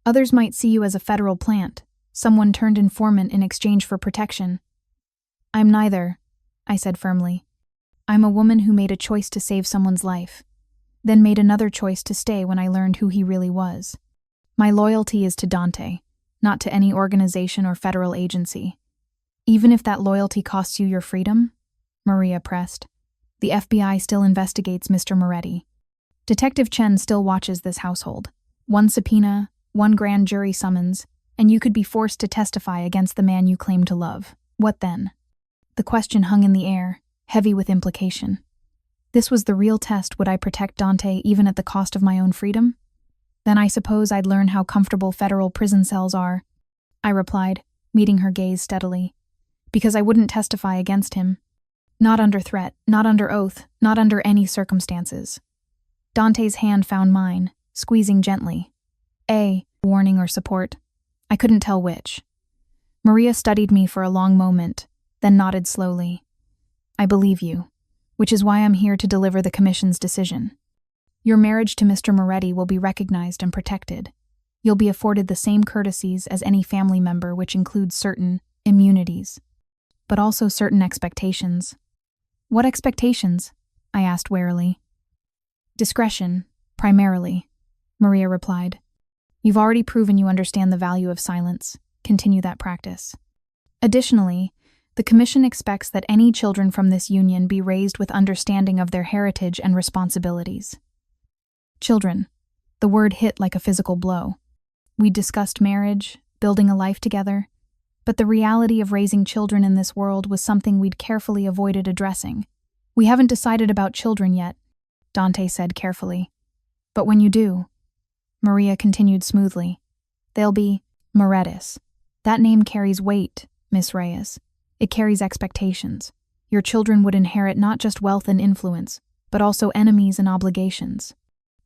Others might see you as a federal plant, someone turned informant in exchange for protection." "I'm neither," I said firmly. "I'm a woman who made a choice to save someone's life, then made another choice to stay when I learned who he really was. My loyalty is to Dante, not to any organization or federal agency. Even if that loyalty costs you your freedom," Maria pressed. "The FBI still investigates Mr. Moretti. Detective Chen still watches this household. One subpoena, one grand jury summons, and you could be forced to testify against the man you claim to love. What then?" The question hung in the air, heavy with implication. This was the real test. Would I protect Dante even at the cost of my own freedom? "Then I suppose I'd learn how comfortable federal prison cells are," I replied, meeting her gaze steadily. "Because I wouldn't testify against him. Not under threat, not under oath, not under any circumstances." Dante's hand found mine, squeezing gently. A warning or support. I couldn't tell which. Maria studied me for a long moment, then nodded slowly. "I believe you, which is why I'm here to deliver the Commission's decision. Your marriage to Mr. Moretti will be recognized and protected. You'll be afforded the same courtesies as any family member, which includes certain immunities, but also certain expectations." "What expectations?" I asked warily. "Discretion, primarily," Maria replied. "You've already proven you understand the value of silence. Continue that practice. Additionally, the Commission expects that any children from this union be raised with understanding of their heritage and responsibilities." Children. The word hit like a physical blow. We discussed marriage, building a life together, but the reality of raising children in this world was something we'd carefully avoided addressing. "We haven't decided about children yet," Dante said carefully. "But when you do," Maria continued smoothly, "they'll be Morettis. That name carries weight, Miss Reyes. It carries expectations. Your children would inherit not just wealth and influence, but also enemies and obligations.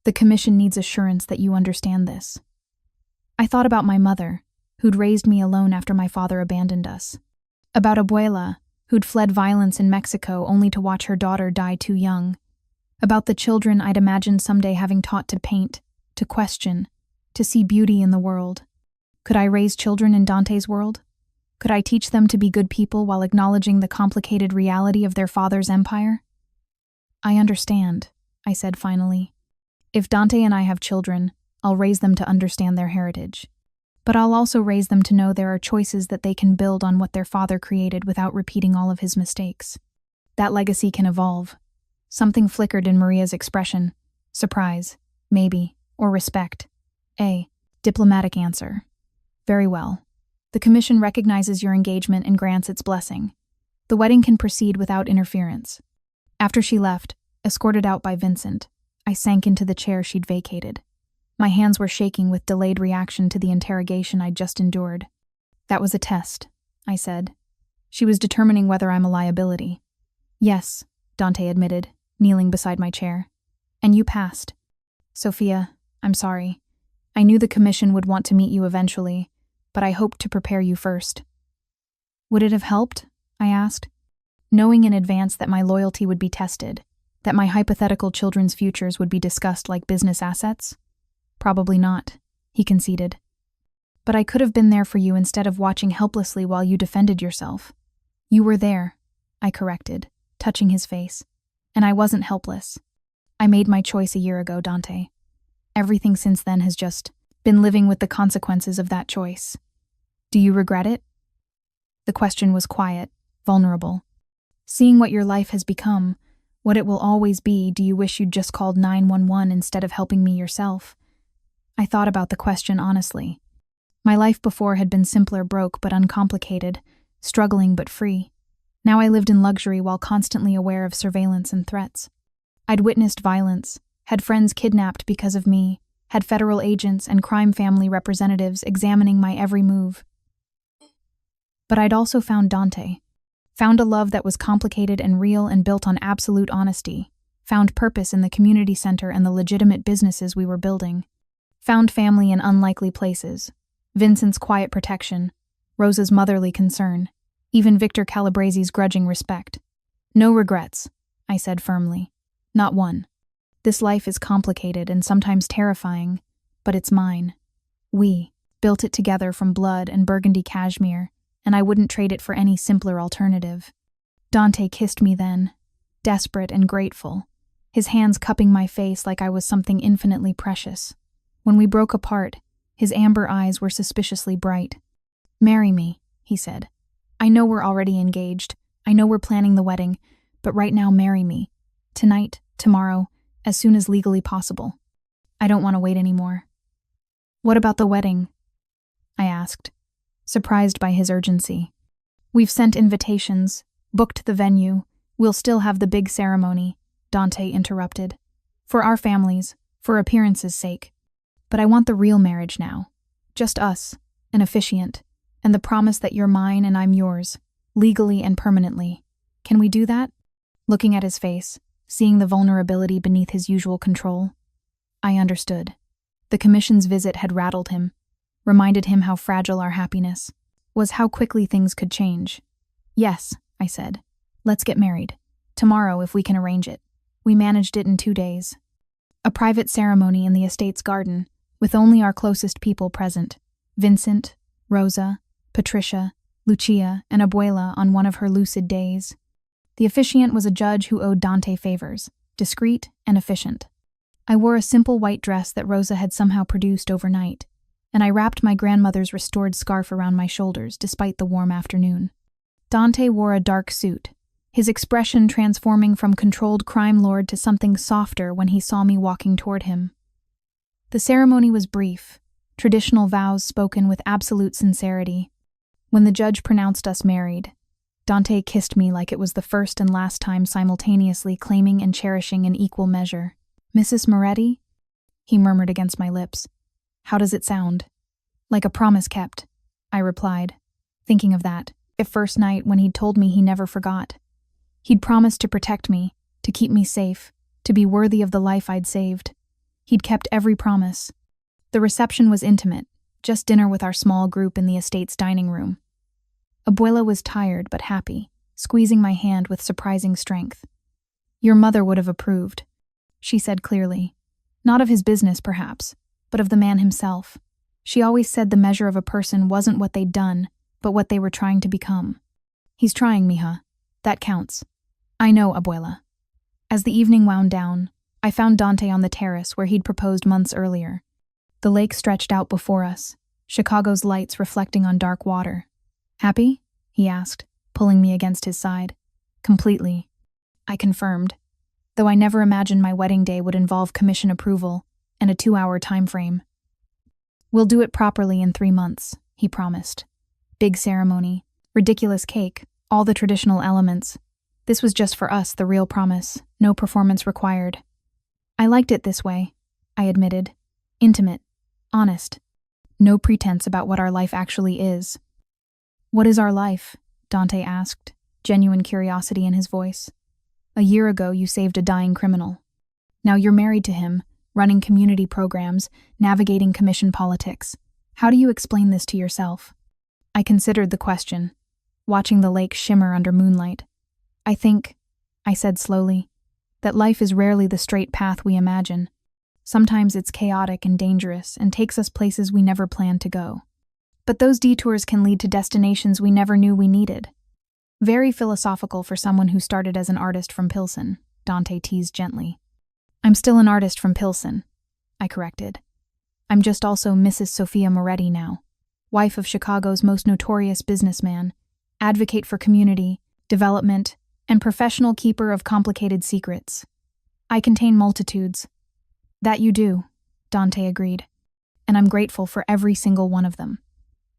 The Commission needs assurance that you understand this." I thought about my mother, who'd raised me alone after my father abandoned us. About Abuela, who'd fled violence in Mexico only to watch her daughter die too young. About the children I'd imagined someday having taught to paint, to question, to see beauty in the world. Could I raise children in Dante's world? Could I teach them to be good people while acknowledging the complicated reality of their father's empire? "I understand," I said finally. "If Dante and I have children, I'll raise them to understand their heritage. But I'll also raise them to know there are choices that they can build on what their father created without repeating all of his mistakes. That legacy can evolve. Something flickered in Maria's expression. Surprise, maybe, or respect. A diplomatic answer. Very well. The commission recognizes your engagement and grants its blessing. The wedding can proceed without interference. After she left, escorted out by Vincent, I sank into the chair she'd vacated. My hands were shaking with delayed reaction to the interrogation I'd just endured. That was a test, I said. She was determining whether I'm a liability. Yes, Dante admitted, kneeling beside my chair. And you passed. Sophia, I'm sorry. I knew the commission would want to meet you eventually, but I hoped to prepare you first. Would it have helped? I asked, knowing in advance that my loyalty would be tested, that my hypothetical children's futures would be discussed like business assets? Probably not, he conceded. But I could have been there for you instead of watching helplessly while you defended yourself. You were there, I corrected, touching his face. And I wasn't helpless. I made my choice a year ago, Dante. Everything since then has just been living with the consequences of that choice. Do you regret it? The question was quiet, vulnerable. Seeing what your life has become, what it will always be, do you wish you'd just called 911 instead of helping me yourself? I thought about the question honestly. My life before had been simpler, broke but uncomplicated, struggling but free. Now I lived in luxury while constantly aware of surveillance and threats. I'd witnessed violence, had friends kidnapped because of me, had federal agents and crime family representatives examining my every move. But I'd also found Dante. Found a love that was complicated and real and built on absolute honesty. Found purpose in the community center and the legitimate businesses we were building. Found family in unlikely places. Vincent's quiet protection. Rosa's motherly concern. Even Victor Calabresi's grudging respect. No regrets, I said firmly. Not one. This life is complicated and sometimes terrifying, but it's mine. We built it together from blood and burgundy cashmere, and I wouldn't trade it for any simpler alternative. Dante kissed me then, desperate and grateful, his hands cupping my face like I was something infinitely precious. When we broke apart, his amber eyes were suspiciously bright. Marry me, he said. I know we're already engaged. I know we're planning the wedding, but right now marry me. Tonight, tomorrow, as soon as legally possible. I don't want to wait anymore. What about the wedding? I asked, surprised by his urgency. We've sent invitations, booked the venue. We'll still have the big ceremony, Dante interrupted. For our families, for appearance's sake. But I want the real marriage now. Just us, an officiant, and the promise that you're mine and I'm yours, legally and permanently. Can we do that? Looking at his face, seeing the vulnerability beneath his usual control, I understood. The commission's visit had rattled him, reminded him how fragile our happiness was, how quickly things could change. Yes, I said. Let's get married. Tomorrow, if we can arrange it. We managed it in 2 days. A private ceremony in the estate's garden, with only our closest people present. Vincent, Rosa, Patricia, Lucia, and Abuela on one of her lucid days. The officiant was a judge who owed Dante favors, discreet and efficient. I wore a simple white dress that Rosa had somehow produced overnight, and I wrapped my grandmother's restored scarf around my shoulders despite the warm afternoon. Dante wore a dark suit, his expression transforming from controlled crime lord to something softer when he saw me walking toward him. The ceremony was brief, traditional vows spoken with absolute sincerity. When the judge pronounced us married, Dante kissed me like it was the first and last time, simultaneously claiming and cherishing in equal measure. Mrs. Moretti? He murmured against my lips. How does it sound? Like a promise kept, I replied, thinking of that first night when he'd told me he never forgot. He'd promised to protect me, to keep me safe, to be worthy of the life I'd saved. He'd kept every promise. The reception was intimate, just dinner with our small group in the estate's dining room. Abuela was tired but happy, squeezing my hand with surprising strength. Your mother would have approved, she said clearly. Not of his business, perhaps, but of the man himself. She always said the measure of a person wasn't what they'd done, but what they were trying to become. He's trying, mija. That counts. I know, Abuela. As the evening wound down, I found Dante on the terrace where he'd proposed months earlier. The lake stretched out before us, Chicago's lights reflecting on dark water. Happy? He asked, pulling me against his side. Completely, I confirmed, though I never imagined my wedding day would involve commission approval and a 2-hour time frame. We'll do it properly in 3 months, he promised. Big ceremony, ridiculous cake, all the traditional elements. This was just for us, the real promise, no performance required. I liked it this way, I admitted. Intimate, honest. No pretense about what our life actually is. What is our life? Dante asked, genuine curiosity in his voice. A year ago, you saved a dying criminal. Now you're married to him, running community programs, navigating commission politics. How do you explain this to yourself? I considered the question, watching the lake shimmer under moonlight. I think, I said slowly, that life is rarely the straight path we imagine. Sometimes it's chaotic and dangerous and takes us places we never planned to go. But those detours can lead to destinations we never knew we needed. Very philosophical for someone who started as an artist from Pilsen, Dante teased gently. I'm still an artist from Pilsen, I corrected. I'm just also Mrs. Sophia Moretti now, wife of Chicago's most notorious businessman, advocate for community, development, and professional keeper of complicated secrets. I contain multitudes. That you do, Dante agreed, and I'm grateful for every single one of them.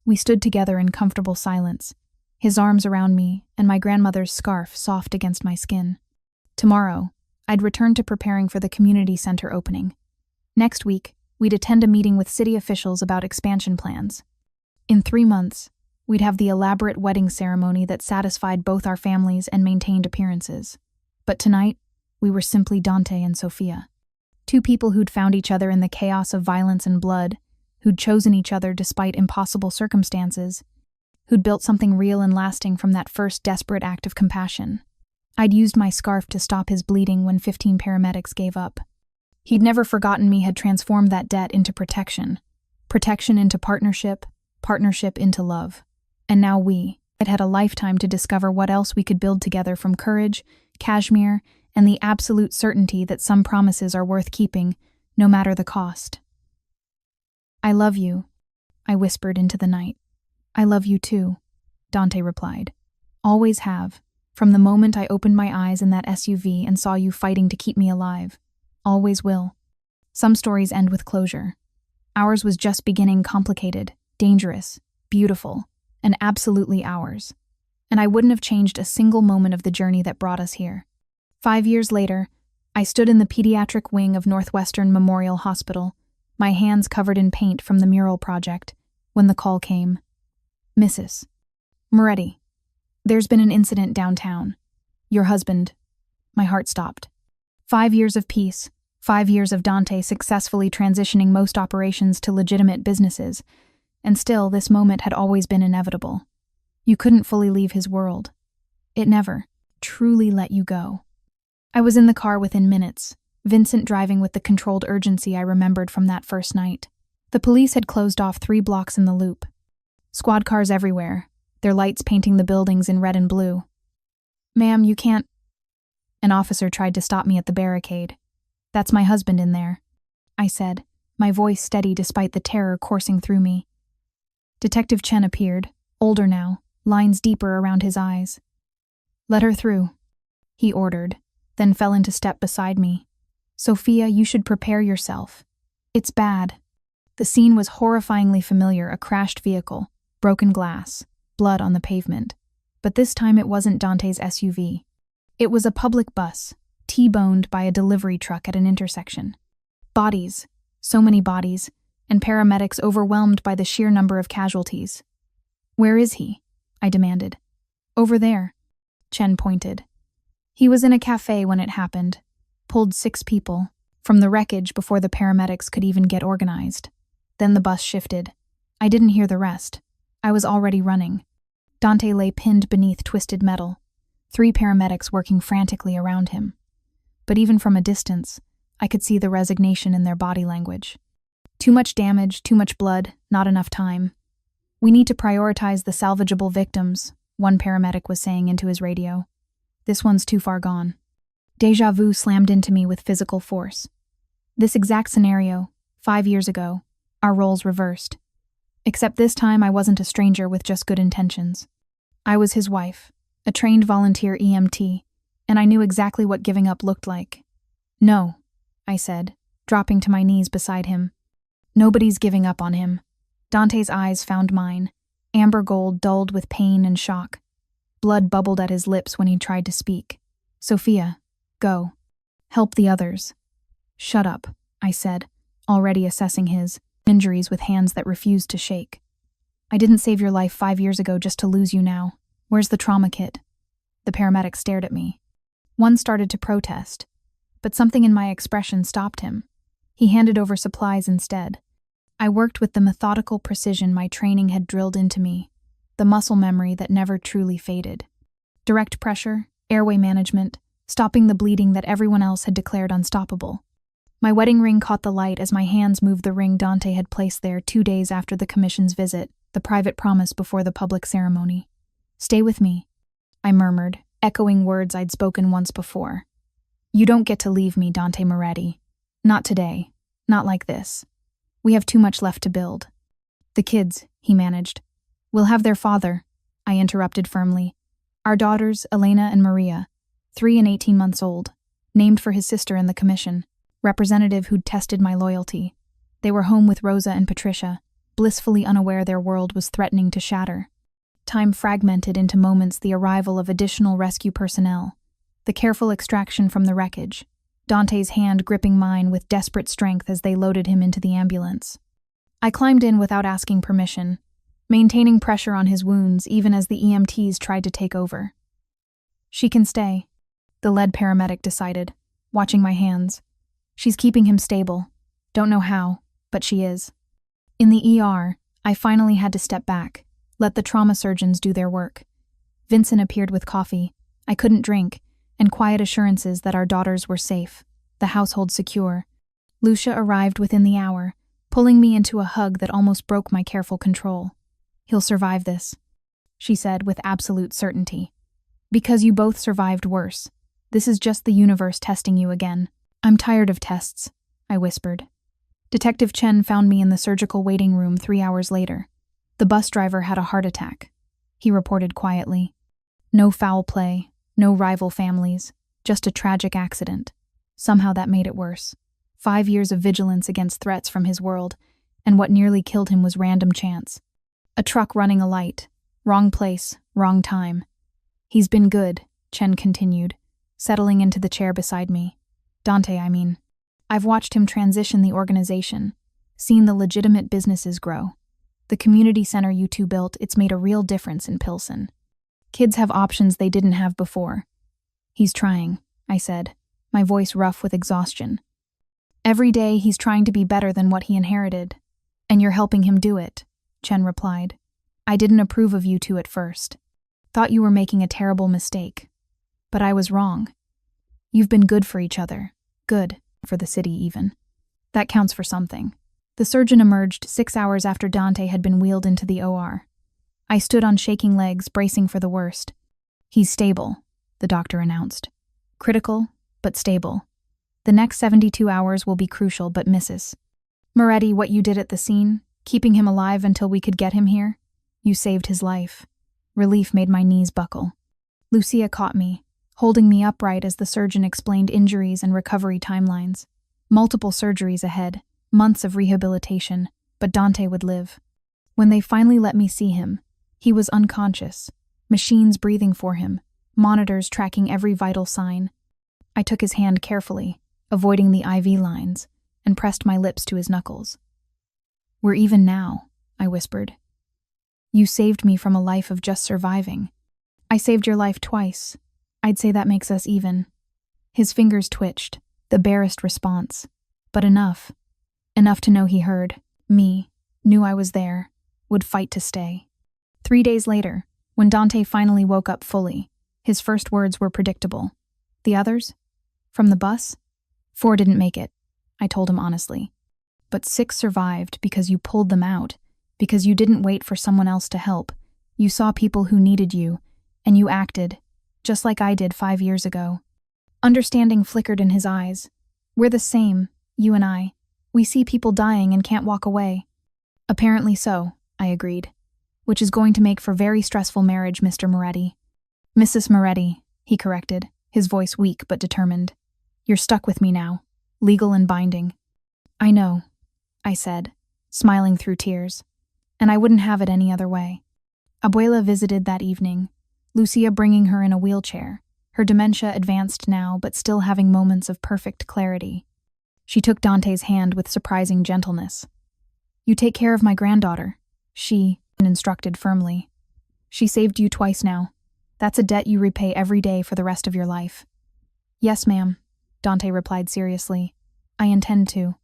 We stood together in comfortable silence, his arms around me and my grandmother's scarf soft against my skin. Tomorrow, I'd return to preparing for the community center opening. Next week, we'd attend a meeting with city officials about expansion plans. In 3 months, we'd have the elaborate wedding ceremony that satisfied both our families and maintained appearances. But tonight, we were simply Dante and Sophia. 2 people who'd found each other in the chaos of violence and blood, who'd chosen each other despite impossible circumstances, who'd built something real and lasting from that first desperate act of compassion. I'd used my scarf to stop his bleeding when 15 paramedics gave up. He'd never forgotten me had transformed that debt into protection. Protection into partnership, partnership into love. And now we had a lifetime to discover what else we could build together from courage, cashmere, and the absolute certainty that some promises are worth keeping, no matter the cost. I love you, I whispered into the night. I love you too, Dante replied. Always have, from the moment I opened my eyes in that SUV and saw you fighting to keep me alive. Always will. Some stories end with closure. Ours was just beginning, complicated, dangerous, beautiful, and absolutely ours. And I wouldn't have changed a single moment of the journey that brought us here. 5 years later, I stood in the pediatric wing of Northwestern Memorial Hospital, my hands covered in paint from the mural project, when the call came. Mrs. Moretti, there's been an incident downtown. Your husband. My heart stopped. 5 years of peace, 5 years of Dante successfully transitioning most operations to legitimate businesses, and still this moment had always been inevitable. You couldn't fully leave his world. It never truly let you go. I was in the car within minutes, Vincent driving with the controlled urgency I remembered from that first night. The police had closed off 3 blocks in the loop. Squad cars everywhere, their lights painting the buildings in red and blue. Ma'am, you can't... An officer tried to stop me at the barricade. That's my husband in there, I said, my voice steady despite the terror coursing through me. Detective Chen appeared, older now, lines deeper around his eyes. Let her through, he ordered, then fell into step beside me. Sophia, you should prepare yourself. It's bad. The scene was horrifyingly familiar, a crashed vehicle, broken glass, blood on the pavement. But this time it wasn't Dante's SUV. It was a public bus, T-boned by a delivery truck at an intersection. Bodies, so many bodies, and paramedics overwhelmed by the sheer number of casualties. Where is he? I demanded. Over there, Chen pointed. He was in a café when it happened, pulled 6 people from the wreckage before the paramedics could even get organized. Then the bus shifted. I didn't hear the rest. I was already running. Dante lay pinned beneath twisted metal, 3 paramedics working frantically around him. But even from a distance, I could see the resignation in their body language. Too much damage, too much blood, not enough time. We need to prioritize the salvageable victims, one paramedic was saying into his radio. This one's too far gone. Deja vu slammed into me with physical force. This exact scenario, 5 years ago, our roles reversed. Except this time I wasn't a stranger with just good intentions. I was his wife, a trained volunteer EMT, and I knew exactly what giving up looked like. No, I said, dropping to my knees beside him. Nobody's giving up on him. Dante's eyes found mine, amber gold dulled with pain and shock. Blood bubbled at his lips when he tried to speak. Sophia, go. Help the others. Shut up, I said, already assessing his injuries with hands that refused to shake. I didn't save your life 5 years ago just to lose you now. Where's the trauma kit? The paramedic stared at me. One started to protest, but something in my expression stopped him. He handed over supplies instead. I worked with the methodical precision my training had drilled into me, the muscle memory that never truly faded. Direct pressure, airway management, stopping the bleeding that everyone else had declared unstoppable. My wedding ring caught the light as my hands moved the ring Dante had placed there 2 days after the commission's visit, the private promise before the public ceremony. Stay with me, I murmured, echoing words I'd spoken once before. You don't get to leave me, Dante Moretti. Not today. Not like this. We have too much left to build. The kids, he managed. We'll have their father, I interrupted firmly. Our daughters, Elena and Maria, 3 and 18 months old, named for his sister in the commission, representative who'd tested my loyalty. They were home with Rosa and Patricia, blissfully unaware their world was threatening to shatter. Time fragmented into moments, the arrival of additional rescue personnel, the careful extraction from the wreckage, Dante's hand gripping mine with desperate strength as they loaded him into the ambulance. I climbed in without asking permission, maintaining pressure on his wounds even as the EMTs tried to take over. She can stay, the lead paramedic decided, watching my hands. She's keeping him stable. Don't know how, but she is. In the ER, I finally had to step back, let the trauma surgeons do their work. Vincent appeared with coffee. I couldn't drink, and quiet assurances that our daughters were safe, the household secure. Lucia arrived within the hour, pulling me into a hug that almost broke my careful control. He'll survive this, she said with absolute certainty. Because you both survived worse. This is just the universe testing you again. I'm tired of tests, I whispered. Detective Chen found me in the surgical waiting room 3 hours later. The bus driver had a heart attack, he reported quietly. No foul play, no rival families, just a tragic accident. Somehow that made it worse. 5 years of vigilance against threats from his world, and what nearly killed him was random chance. A truck running a light. Wrong place, wrong time. He's been good, Chen continued, settling into the chair beside me. Dante, I mean. I've watched him transition the organization, seen the legitimate businesses grow. The community center you two built, it's made a real difference in Pilsen. Kids have options they didn't have before. He's trying, I said, my voice rough with exhaustion. Every day he's trying to be better than what he inherited. And you're helping him do it, Chen replied. I didn't approve of you two at first. Thought you were making a terrible mistake. But I was wrong. You've been good for each other. Good, for the city even. That counts for something. The surgeon emerged 6 hours after Dante had been wheeled into the OR. I stood on shaking legs, bracing for the worst. He's stable, the doctor announced. Critical, but stable. The next 72 hours will be crucial, but Mrs. Moretti, what you did at the scene, keeping him alive until we could get him here, you saved his life. Relief made my knees buckle. Lucia caught me, holding me upright as the surgeon explained injuries and recovery timelines. Multiple surgeries ahead, months of rehabilitation, but Dante would live. When they finally let me see him, he was unconscious, machines breathing for him, monitors tracking every vital sign. I took his hand carefully, avoiding the IV lines, and pressed my lips to his knuckles. We're even now, I whispered. You saved me from a life of just surviving. I saved your life twice. I'd say that makes us even. His fingers twitched, the barest response. But enough. Enough to know he heard, me, knew I was there, would fight to stay. 3 days later, when Dante finally woke up fully, his first words were predictable. The others? From the bus? 4 didn't make it, I told him honestly. But 6 survived because you pulled them out, because you didn't wait for someone else to help. You saw people who needed you, and you acted, just like I did 5 years ago. Understanding flickered in his eyes. We're the same, you and I. We see people dying and can't walk away. Apparently so, I agreed. Which is going to make for very stressful marriage, Mr. Moretti. Mrs. Moretti, he corrected, his voice weak but determined. You're stuck with me now, legal and binding. I know, I said, smiling through tears. And I wouldn't have it any other way. Abuela visited that evening, Lucia bringing her in a wheelchair, her dementia advanced now but still having moments of perfect clarity. She took Dante's hand with surprising gentleness. You take care of my granddaughter, she instructed firmly. She saved you twice now. That's a debt you repay every day for the rest of your life. Yes, ma'am, Dante replied seriously. I intend to.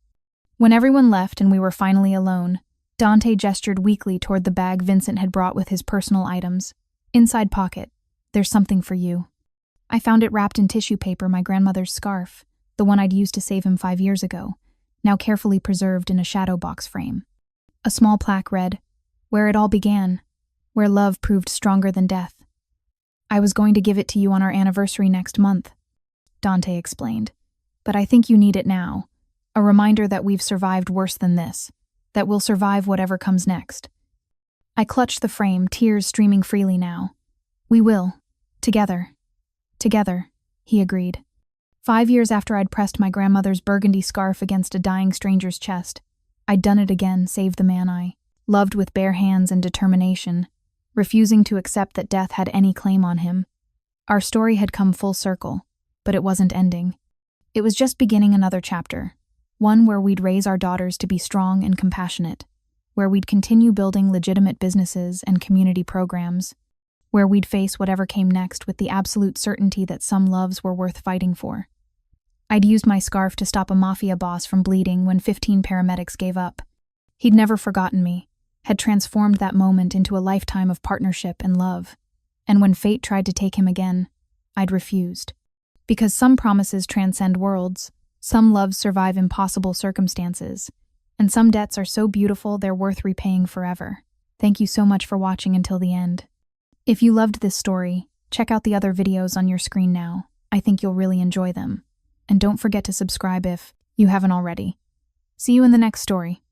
When everyone left and we were finally alone, Dante gestured weakly toward the bag Vincent had brought with his personal items. Inside pocket, there's something for you. I found it wrapped in tissue paper, my grandmother's scarf, the one I'd used to save him 5 years ago, now carefully preserved in a shadow box frame. A small plaque read, Where it all began, where love proved stronger than death. I was going to give it to you on our anniversary next month, Dante explained, but I think you need it now, a reminder that we've survived worse than this, that we'll survive whatever comes next. I clutched the frame, tears streaming freely now. We will. Together. Together, he agreed. 5 years after I'd pressed my grandmother's burgundy scarf against a dying stranger's chest, I'd done it again, saved the man I loved with bare hands and determination, refusing to accept that death had any claim on him. Our story had come full circle, but it wasn't ending. It was just beginning another chapter, one where we'd raise our daughters to be strong and compassionate, where we'd continue building legitimate businesses and community programs, where we'd face whatever came next with the absolute certainty that some loves were worth fighting for. I'd used my scarf to stop a Mafia boss from bleeding when 15 paramedics gave up. He'd never forgotten me, had transformed that moment into a lifetime of partnership and love. And when fate tried to take him again, I'd refused. Because some promises transcend worlds, some loves survive impossible circumstances, and some debts are so beautiful they're worth repaying forever. Thank you so much for watching until the end. If you loved this story, check out the other videos on your screen now. I think you'll really enjoy them. And don't forget to subscribe if you haven't already. See you in the next story.